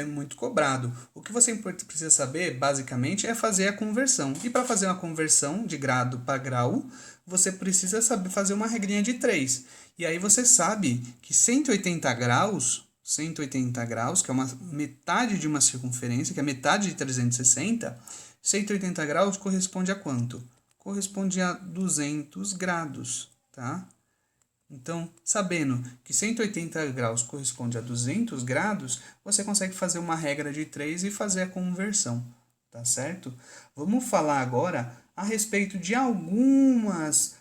muito cobrado. O que você precisa saber, basicamente, é fazer a conversão. E para fazer uma conversão de grado para grau, você precisa saber fazer uma regrinha de 3. E aí você sabe que 180 graus, que é uma metade de uma circunferência, que é metade de 360, 180 graus corresponde a quanto? Corresponde a 200 graus, tá? Então, sabendo que 180 graus corresponde a 200 graus, você consegue fazer uma regra de 3 e fazer a conversão, tá certo? Vamos falar agora a respeito de algumas,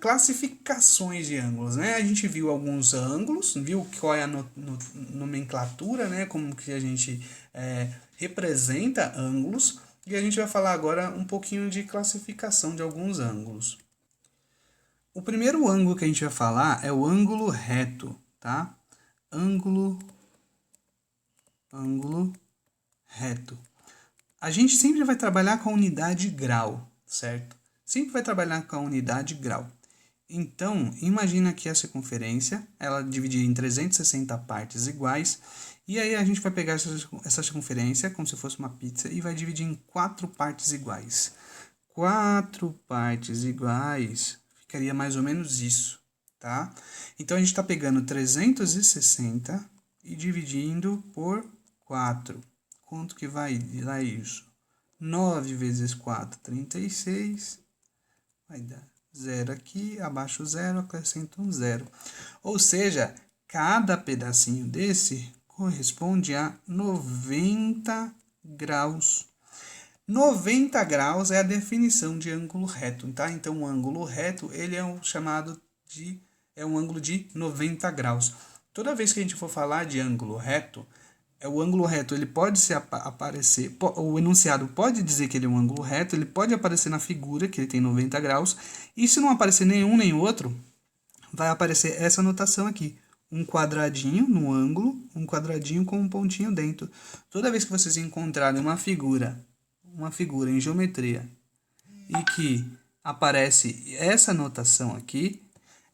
classificações de ângulos, né? A gente viu alguns ângulos, viu qual é a nomenclatura, né? Como que a gente representa ângulos, e a gente vai falar agora um pouquinho de classificação de alguns ângulos. O primeiro ângulo que a gente vai falar é o ângulo reto, tá? Ângulo reto. A gente sempre vai trabalhar com a unidade grau, certo? Sempre vai trabalhar com a unidade grau. Então, imagina que a circunferência, ela é dividida em 360 partes iguais, e aí a gente vai pegar essa circunferência como se fosse uma pizza e vai dividir em 4 partes iguais. 4 partes iguais ficaria mais ou menos isso, tá? Então, a gente está pegando 360 e dividindo por 4. Quanto que vai dar isso? 9 vezes 4, 36. Vai dar 0 aqui, abaixo o 0, acrescento um 0. Ou seja, cada pedacinho desse corresponde a 90 graus. 90 graus é a definição de ângulo reto, tá? Então, o ângulo reto, ele é um ângulo de 90 graus. Toda vez que a gente for falar de ângulo reto, o ângulo reto ele pode aparecer, o enunciado pode dizer que ele é um ângulo reto, ele pode aparecer na figura, que ele tem 90 graus, e se não aparecer nenhum nem outro, vai aparecer essa notação aqui. Um quadradinho no ângulo, um quadradinho com um pontinho dentro. Toda vez que vocês encontrarem uma figura em geometria e que aparece essa notação aqui,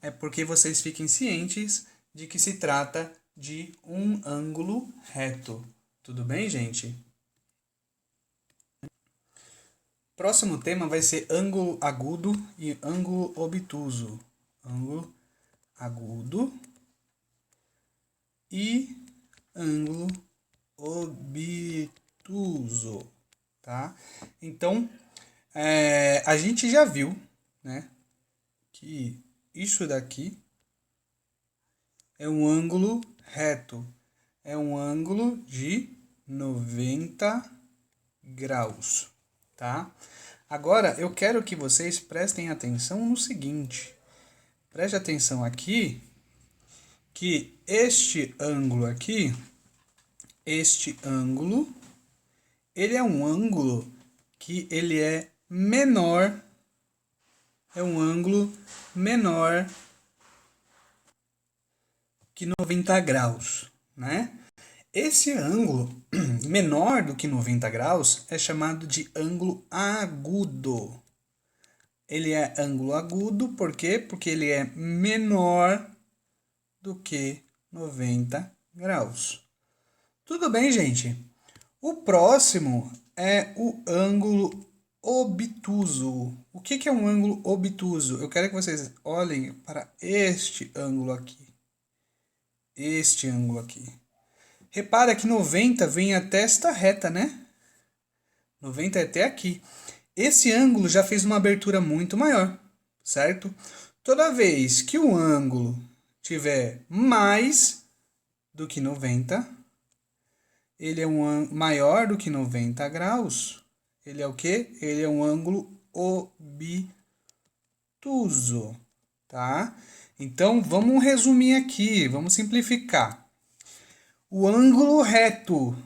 é porque vocês fiquem cientes de que se trata de um ângulo reto. Tudo bem, gente? Próximo tema vai ser ângulo agudo e ângulo obtuso. Ângulo agudo e ângulo obtuso, tá? Então, a gente já viu, né, que isso daqui é um ângulo reto, é um ângulo de 90 graus, tá? Agora, eu quero que vocês prestem atenção no seguinte. Preste atenção aqui, que este ângulo aqui, ele é um ângulo que ele é menor, é um ângulo menor que 90 graus, né? Esse ângulo menor do que 90 graus é chamado de ângulo agudo. Ele é ângulo agudo, por quê? Porque ele é menor do que 90 graus. Tudo bem, gente? O próximo é o ângulo obtuso. O que é um ângulo obtuso? Eu quero que vocês olhem para este ângulo aqui. Este ângulo aqui. Repara que 90 vem até esta reta, né? 90 é até aqui. Esse ângulo já fez uma abertura muito maior, certo? Toda vez que o ângulo tiver mais do que 90, ele é maior do que 90 graus, ele é o quê? Ele é um ângulo obtuso, tá? Então, vamos resumir aqui, vamos simplificar. O ângulo reto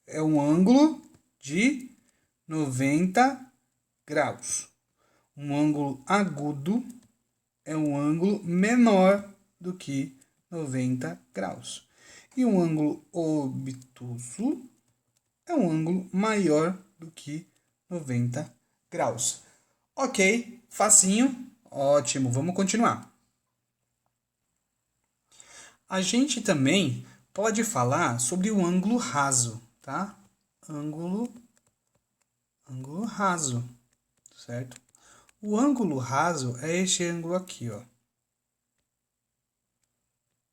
é um ângulo de 90 graus. Um ângulo agudo é um ângulo menor do que 90 graus. E um ângulo obtuso é um ângulo maior do que 90 graus. Ok, facinho, ótimo, vamos continuar. A gente também pode falar sobre o ângulo raso, tá? Ângulo raso, certo? O ângulo raso é este ângulo aqui, ó.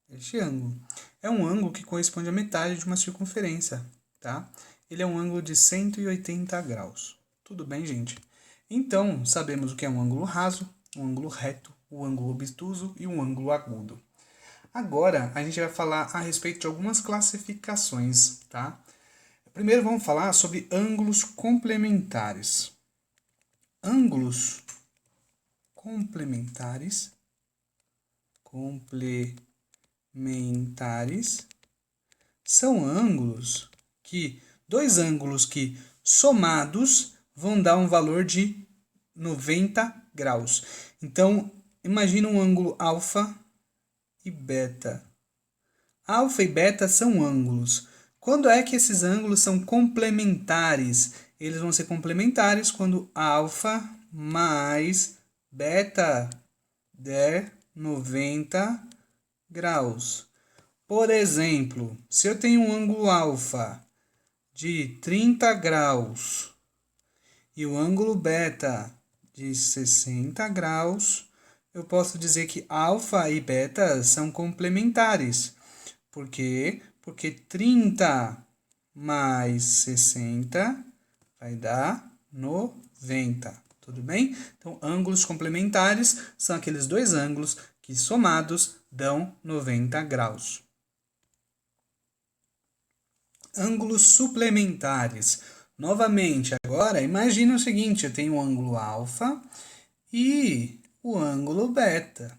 Este ângulo é um ângulo que corresponde à metade de uma circunferência, tá? Ele é um ângulo de 180 graus. Tudo bem, gente? Então, sabemos o que é um ângulo raso, um ângulo reto, um ângulo obtuso e um ângulo agudo. Agora, a gente vai falar a respeito de algumas classificações, tá? Primeiro, vamos falar sobre ângulos complementares. Ângulos complementares são ângulos dois ângulos que somados vão dar um valor de 90 graus. Então, imagina um ângulo alfa e beta. Alfa e beta são ângulos. Quando é que esses ângulos são complementares? Eles vão ser complementares quando alfa mais beta der 90 graus. Por exemplo, se eu tenho um ângulo alfa de 30 graus e o ângulo beta de 60 graus, eu posso dizer que alfa e beta são complementares. Por quê? Porque 30 mais 60 vai dar 90. Tudo bem? Então, ângulos complementares são aqueles dois ângulos que somados dão 90 graus. Ângulos suplementares. Novamente, agora, imagina o seguinte, eu tenho o ângulo alfa e o ângulo beta.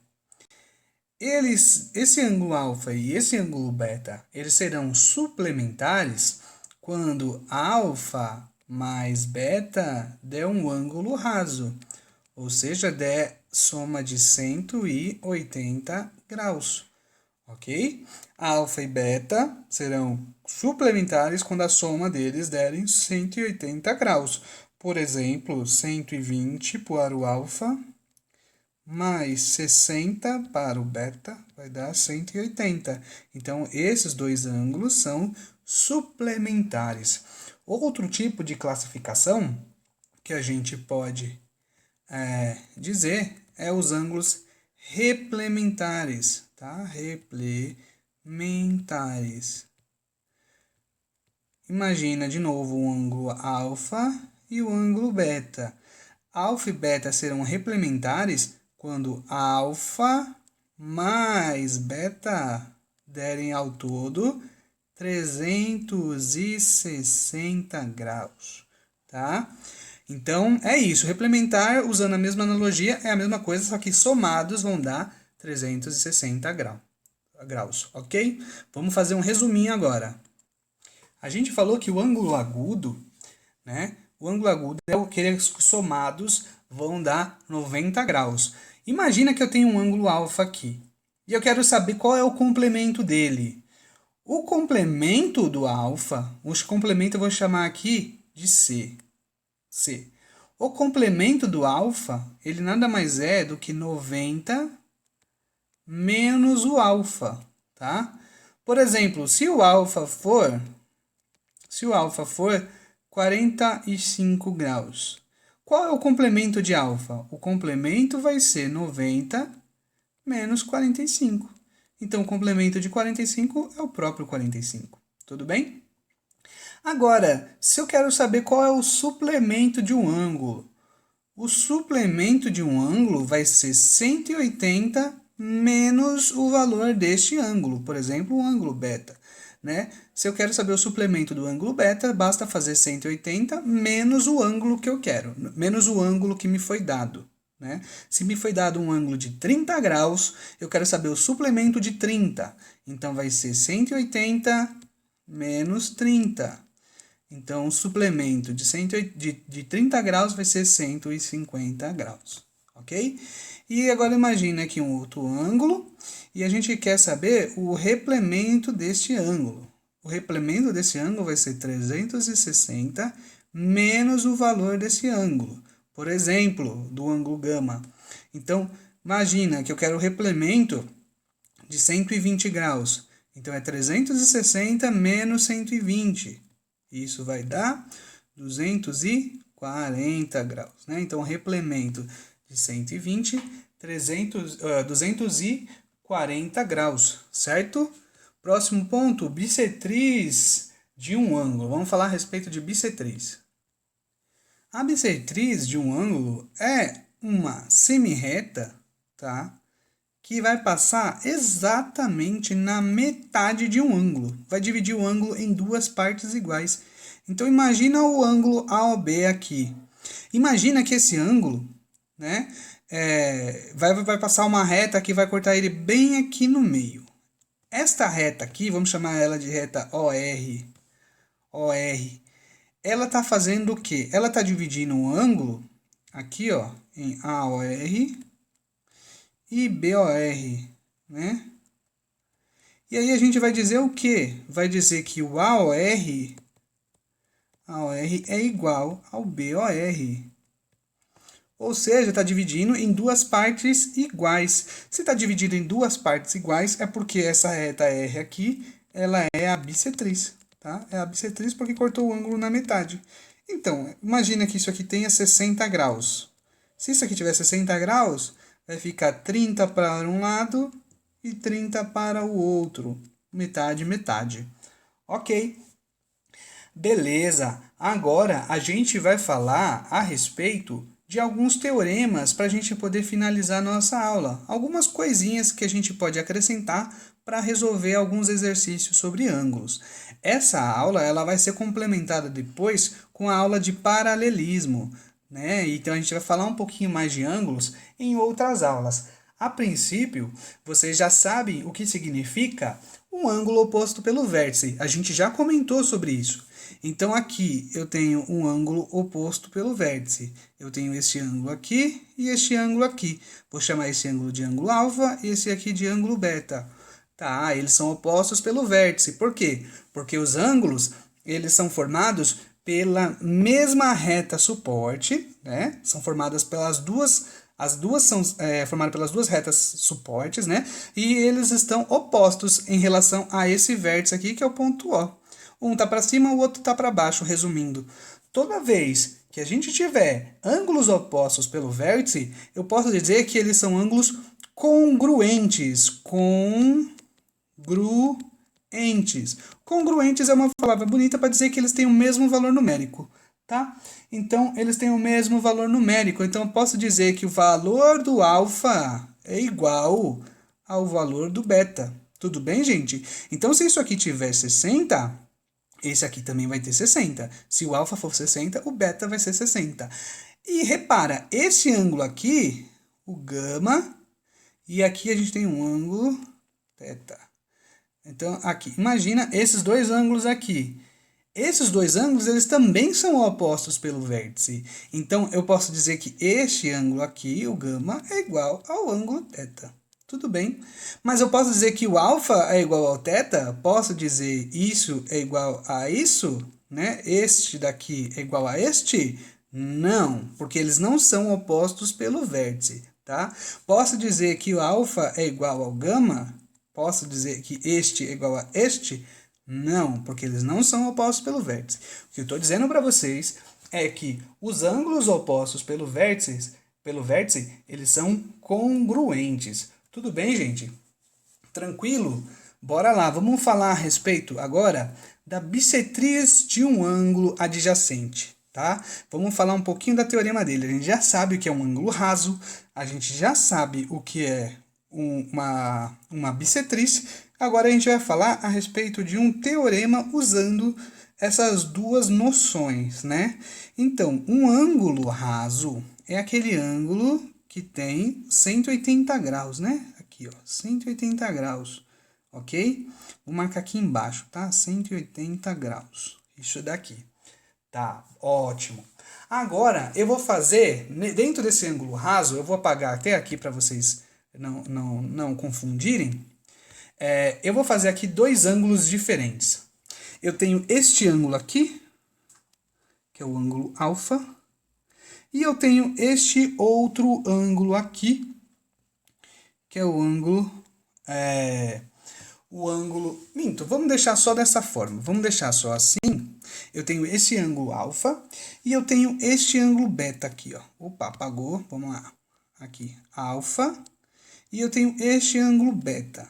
Esse ângulo alfa e esse ângulo beta, eles serão suplementares quando alfa mais beta der um ângulo raso, ou seja, der soma de 180 graus, ok? Alfa e beta serão suplementares quando a soma deles derem 180 graus. Por exemplo, 120 para o alfa mais 60 para o beta vai dar 180. Então, esses dois ângulos são suplementares. Outro tipo de classificação que a gente pode dizer é os ângulos replementares, tá? Replementares. Imagina de novo o ângulo alfa e o ângulo beta. Alfa e beta serão replementares quando alfa mais beta derem ao todo 360 graus, tá? Então, é isso. Replementar, usando a mesma analogia, é a mesma coisa, só que somados vão dar 360 graus, ok? Vamos fazer um resuminho agora. A gente falou que o ângulo agudo, né? O ângulo agudo é aqueles que somados vão dar 90 graus. Imagina que eu tenho um ângulo alfa aqui. E eu quero saber qual é o complemento dele. O complemento do alfa, os complementos eu vou chamar aqui de C. O complemento do alfa, ele nada mais é do que 90 menos o alfa, tá? Por exemplo, se o alfa for 45 graus, qual é o complemento de alfa? O complemento vai ser 90 menos 45. Então, o complemento de 45 é o próprio 45. Tudo bem? Agora, se eu quero saber qual é o suplemento de um ângulo, o suplemento de um ângulo vai ser 180 menos o valor deste ângulo, por exemplo, o ângulo beta, né? Se eu quero saber o suplemento do ângulo beta, basta fazer 180 menos o ângulo que eu quero, menos o ângulo que me foi dado, né? Se me foi dado um ângulo de 30 graus, eu quero saber o suplemento de 30. Então, vai ser 180 menos 30. Então, o suplemento de 30 graus vai ser 150 graus, ok? E agora imagine aqui um outro ângulo e a gente quer saber o replemento deste ângulo. O replemento desse ângulo vai ser 360 menos o valor desse ângulo. Por exemplo, do ângulo gama. Então, imagina que eu quero o replemento de 120 graus. Então, é 360 menos 120. Isso vai dar 240 graus, né? Então, replemento de 120, 240 graus, certo? Próximo ponto, bissetriz de um ângulo. Vamos falar a respeito de bissetriz. A bissetriz de um ângulo é uma semirreta, tá? Que vai passar exatamente na metade de um ângulo. Vai dividir o ângulo em duas partes iguais. Então, imagina o ângulo AOB aqui. Imagina que esse ângulo, né, vai passar uma reta que vai cortar ele bem aqui no meio. Esta reta aqui, vamos chamar ela de reta OR. Ela está fazendo o quê? Ela está dividindo um ângulo aqui, ó, em AOR e BOR, né? E aí a gente vai dizer o quê? Vai dizer que o AOR é igual ao BOR. Ou seja, está dividindo em duas partes iguais. Se está dividido em duas partes iguais, é porque essa reta R aqui, ela é a bissetriz, tá? É a bissetriz porque cortou o ângulo na metade. Então, imagina que isso aqui tenha 60 graus. Se isso aqui tiver 60 graus, vai ficar 30 para um lado e 30 para o outro. Metade, metade. Ok. Beleza. Agora a gente vai falar a respeito de alguns teoremas para a gente poder finalizar nossa aula. Algumas coisinhas que a gente pode acrescentar para resolver alguns exercícios sobre ângulos. Essa aula ela vai ser complementada depois com a aula de paralelismo, né? Então a gente vai falar um pouquinho mais de ângulos em outras aulas. A princípio, vocês já sabem o que significa um ângulo oposto pelo vértice. A gente já comentou sobre isso. Então aqui eu tenho um ângulo oposto pelo vértice. Eu tenho este ângulo aqui e este ângulo aqui. Vou chamar esse ângulo de ângulo alfa e esse aqui de ângulo beta. Tá, eles são opostos pelo vértice. Por quê? Porque os ângulos, eles são formados pela mesma reta suporte, né? São formadas pelas duas, as duas são formadas pelas duas retas suportes, né? E eles estão opostos em relação a esse vértice aqui, que é o ponto O. Um está para cima, o outro está para baixo, resumindo. Toda vez que a gente tiver ângulos opostos pelo vértice, eu posso dizer que eles são ângulos congruentes. Congruentes é uma palavra bonita para dizer que eles têm o mesmo valor numérico, tá? Então, eles têm o mesmo valor numérico. Então, eu posso dizer que o valor do alfa é igual ao valor do beta. Tudo bem, gente? Então, se isso aqui tiver 60, esse aqui também vai ter 60. Se o alfa for 60, o beta vai ser 60. E repara, esse ângulo aqui, o gama, e aqui a gente tem um ângulo θ. Então, aqui, imagina esses dois ângulos aqui. Esses dois ângulos, eles também são opostos pelo vértice. Então, eu posso dizer que este ângulo aqui, o gama, é igual ao ângulo θ. Tudo bem. Mas eu posso dizer que o alfa é igual ao θ? Posso dizer isso é igual a isso? Né? Este daqui é igual a este? Não, porque eles não são opostos pelo vértice. Tá? Posso dizer que o alfa é igual ao gama? Posso dizer que este é igual a este? Não, porque eles não são opostos pelo vértice. O que eu estou dizendo para vocês é que os ângulos opostos pelo vértice, eles são congruentes. Tudo bem, gente? Tranquilo? Bora lá, vamos falar a respeito agora da bissetriz de um ângulo adjacente, tá? Vamos falar um pouquinho da teorema dele. A gente já sabe o que é um ângulo raso, a gente já sabe o que é uma bissetriz. Agora a gente vai falar a respeito de um teorema usando essas duas noções, né? Então, um ângulo raso é aquele ângulo que tem 180 graus, né? Aqui, ó, 180 graus, ok? Vou marcar aqui embaixo, tá? 180 graus, isso daqui. Tá, ótimo. Agora, eu vou fazer, dentro desse ângulo raso, eu vou apagar até aqui para vocês não confundirem. Eu vou fazer aqui dois ângulos diferentes. Eu tenho este ângulo aqui, que é o ângulo alfa, e eu tenho este outro ângulo aqui, que é o ângulo... Minto, vamos deixar só dessa forma. Vamos deixar só assim. Eu tenho esse ângulo alfa e eu tenho este ângulo beta aqui, ó. Opa, apagou. Vamos lá. Aqui, alfa. E eu tenho este ângulo beta.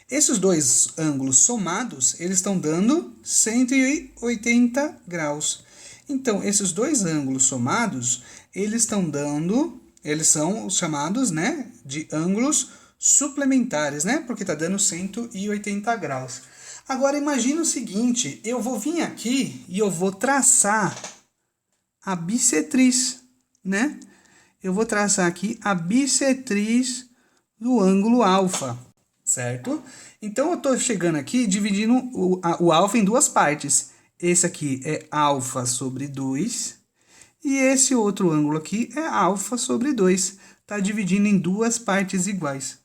Esses dois ângulos somados, eles estão dando 180 graus. Então, esses dois ângulos somados, eles são os chamados, né, de ângulos suplementares, né, porque está dando 180 graus. Agora, imagina o seguinte, eu vou vir aqui e eu vou traçar a bissetriz, né? Eu vou traçar aqui a bissetriz do ângulo alfa, certo? Então, eu estou chegando aqui dividindo o alfa em duas partes. Esse aqui é alfa sobre 2 e esse outro ângulo aqui é alfa sobre 2. Está dividindo em duas partes iguais.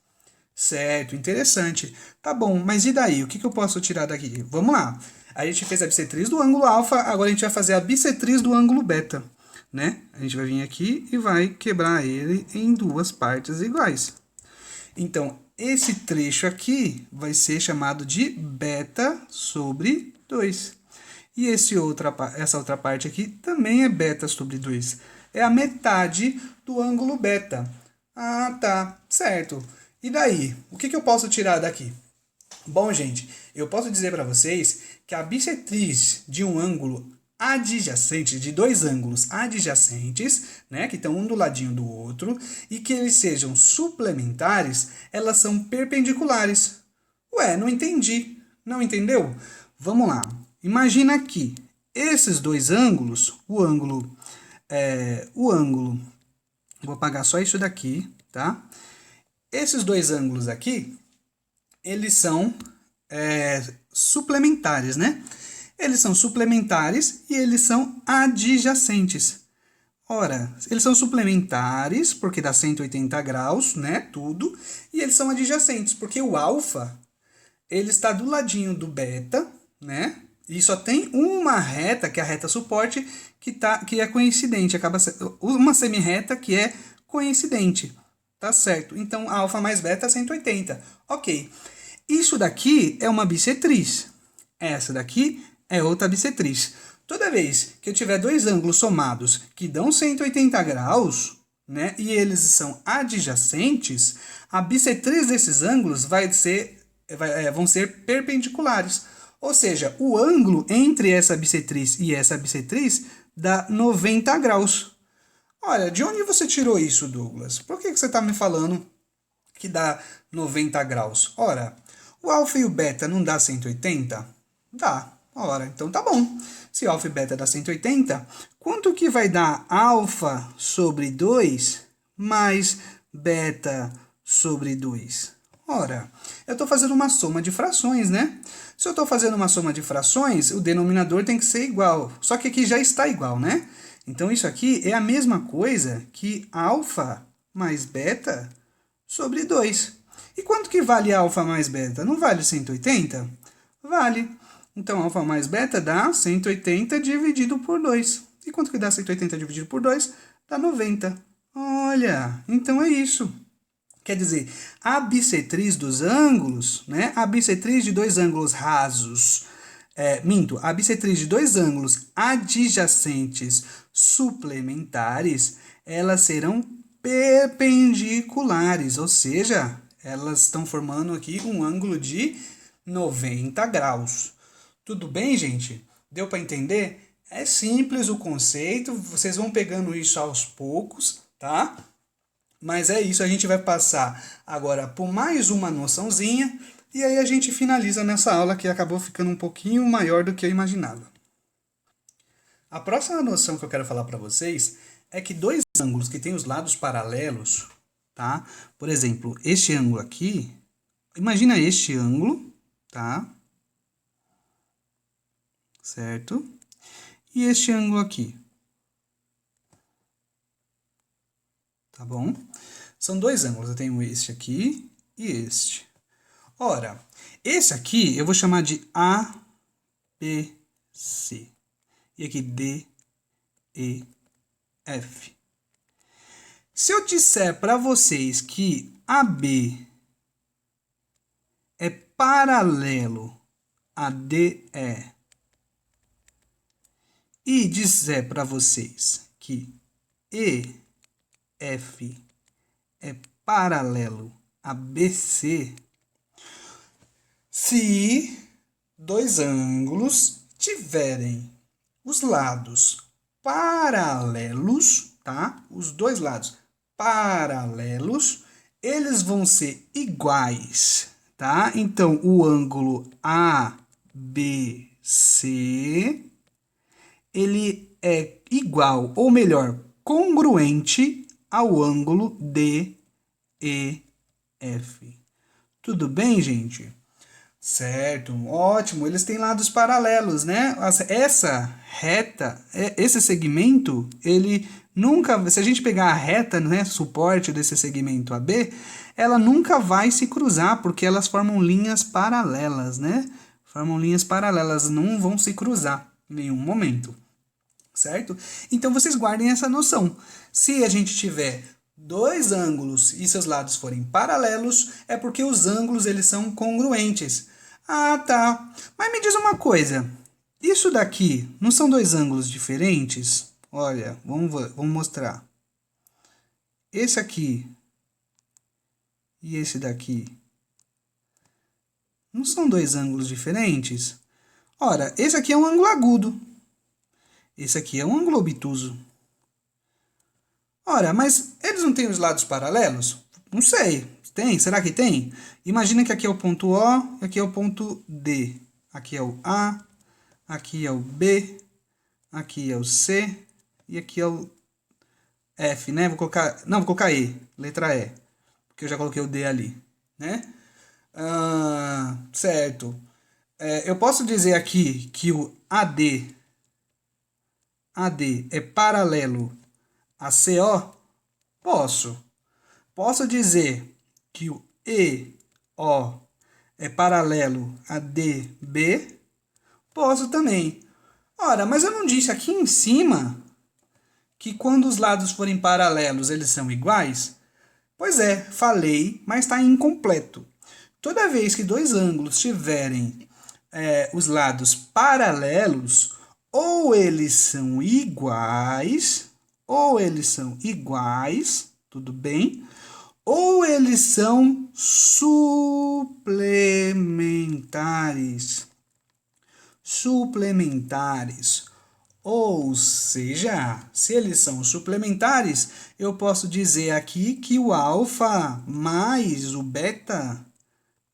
Certo, interessante. Tá bom, mas e daí? O que eu posso tirar daqui? Vamos lá. A gente fez a bissetriz do ângulo alfa, agora a gente vai fazer a bissetriz do ângulo beta, né? A gente vai vir aqui e vai quebrar ele em duas partes iguais. Então, esse trecho aqui vai ser chamado de beta sobre 2. E essa outra parte aqui também é beta sobre 2. É a metade do ângulo beta. Ah, tá, certo. E daí? O que eu posso tirar daqui? Bom, gente, eu posso dizer para vocês que a bissetriz de um ângulo adjacente, de dois ângulos adjacentes, né, que estão um do ladinho do outro, e que eles sejam suplementares, elas são perpendiculares. Ué, não entendi. Não entendeu? Vamos lá. Imagina aqui, esses dois ângulos, vou apagar só isso daqui, tá? Esses dois ângulos aqui, eles são suplementares, né? Eles são suplementares e eles são adjacentes. Ora, eles são suplementares porque dá 180 graus, né? Tudo. E eles são adjacentes porque o alfa, ele está do ladinho do beta, né? E só tem uma reta, que é a reta suporte, que é coincidente. Acaba sendo uma semirreta que é coincidente. Tá certo. Então, alfa mais beta é 180. Ok. Isso daqui é uma bissetriz. Essa daqui é outra bissetriz. Toda vez que eu tiver dois ângulos somados que dão 180 graus, né, e eles são adjacentes, a bissetriz desses ângulos vão ser perpendiculares. Ou seja, o ângulo entre essa bissetriz e essa bissetriz dá 90 graus. Olha, de onde você tirou isso, Douglas? Por que você está me falando que dá 90 graus? Ora, o alfa e o beta não dá 180? Dá. Ora, então tá bom. Se alfa e beta dá 180, quanto que vai dar alfa sobre 2 mais beta sobre 2? Ora, eu estou fazendo uma soma de frações, né? Se eu estou fazendo uma soma de frações, o denominador tem que ser igual. Só que aqui já está igual, né? Então, isso aqui é a mesma coisa que alfa mais beta sobre 2. E quanto que vale alfa mais beta? Não vale 180? Vale. Então, alfa mais beta dá 180 dividido por 2. E quanto que dá 180 dividido por 2? Dá 90. Olha, então é isso. Quer dizer, a bissetriz dos ângulos, né? A bissetriz de dois ângulos rasos, a bissetriz de dois ângulos adjacentes suplementares, elas serão perpendiculares, ou seja, elas estão formando aqui um ângulo de 90 graus. Tudo bem, gente? Deu para entender? É simples o conceito, vocês vão pegando isso aos poucos, tá? Mas é isso, a gente vai passar agora por mais uma noçãozinha e aí a gente finaliza nessa aula que acabou ficando um pouquinho maior do que eu imaginava. A próxima noção que eu quero falar para vocês é que dois ângulos que têm os lados paralelos, tá? Por exemplo, este ângulo aqui, imagina este ângulo, tá? Certo? E este ângulo aqui. Tá bom? São dois ângulos, eu tenho este aqui e este. Ora, esse aqui eu vou chamar de ABC. E aqui DEF. Se eu disser para vocês que AB é paralelo a DE e disser para vocês que EF é paralelo a BC, se dois ângulos tiverem os lados paralelos, tá? Os dois lados paralelos, eles vão ser iguais, tá? Então, o ângulo ABC, ele é igual, ou melhor, congruente ao ângulo DEF. Tudo bem, gente? Certo, ótimo. Eles têm lados paralelos, né? Essa reta, esse segmento, ele nunca, se a gente pegar a reta, né, suporte desse segmento AB, ela nunca vai se cruzar, porque elas formam linhas paralelas, né? Formam linhas paralelas, não vão se cruzar em nenhum momento. Certo? Então, vocês guardem essa noção. Se a gente tiver dois ângulos e seus lados forem paralelos, é porque os ângulos eles são congruentes. Ah, tá. Mas me diz uma coisa. Isso daqui não são dois ângulos diferentes? Olha, vamos mostrar. Esse aqui e esse daqui não são dois ângulos diferentes? Ora, esse aqui é um ângulo agudo. Esse aqui é um ângulo obtuso. Ora, mas eles não têm os lados paralelos? Não sei. Tem? Será que tem? Imagina que aqui é o ponto O e aqui é o ponto D. Aqui é o A, aqui é o B, aqui é o C e aqui é o F, né? Vou colocar E, letra E, porque eu já coloquei o D ali, né? Certo. Eu posso dizer aqui que o AD é paralelo a CO? Posso. Posso dizer que o EO é paralelo a DB? Posso também. Ora, mas eu não disse aqui em cima que quando os lados forem paralelos eles são iguais? Pois é, falei, mas está incompleto. Toda vez que dois ângulos tiverem os lados paralelos, ou eles são iguais, tudo bem? Ou eles são suplementares. Ou seja, se eles são suplementares, eu posso dizer aqui que o alfa mais o beta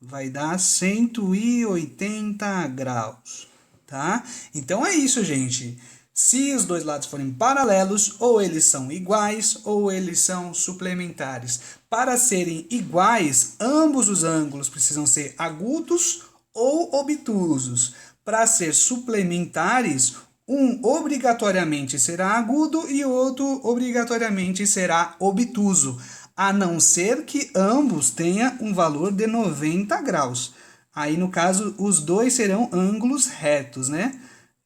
vai dar 180 graus. tá? Então é isso, gente. Se os dois lados forem paralelos, ou eles são iguais, ou eles são suplementares. Para serem iguais, ambos os ângulos precisam ser agudos ou obtusos. Para ser suplementares, um obrigatoriamente será agudo e o outro obrigatoriamente será obtuso, a não ser que ambos tenham um valor de 90 graus. Aí, no caso, os dois serão ângulos retos, né?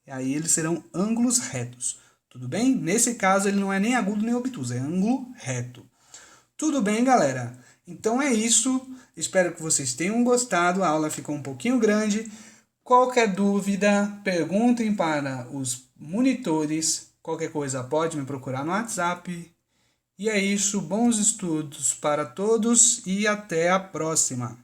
Aí eles serão ângulos retos. Tudo bem? Nesse caso, ele não é nem agudo nem obtuso, é ângulo reto. Tudo bem, galera? Então é isso. Espero que vocês tenham gostado. A aula ficou um pouquinho grande. Qualquer dúvida, perguntem para os monitores. Qualquer coisa pode me procurar no WhatsApp. E é isso. Bons estudos para todos e até a próxima.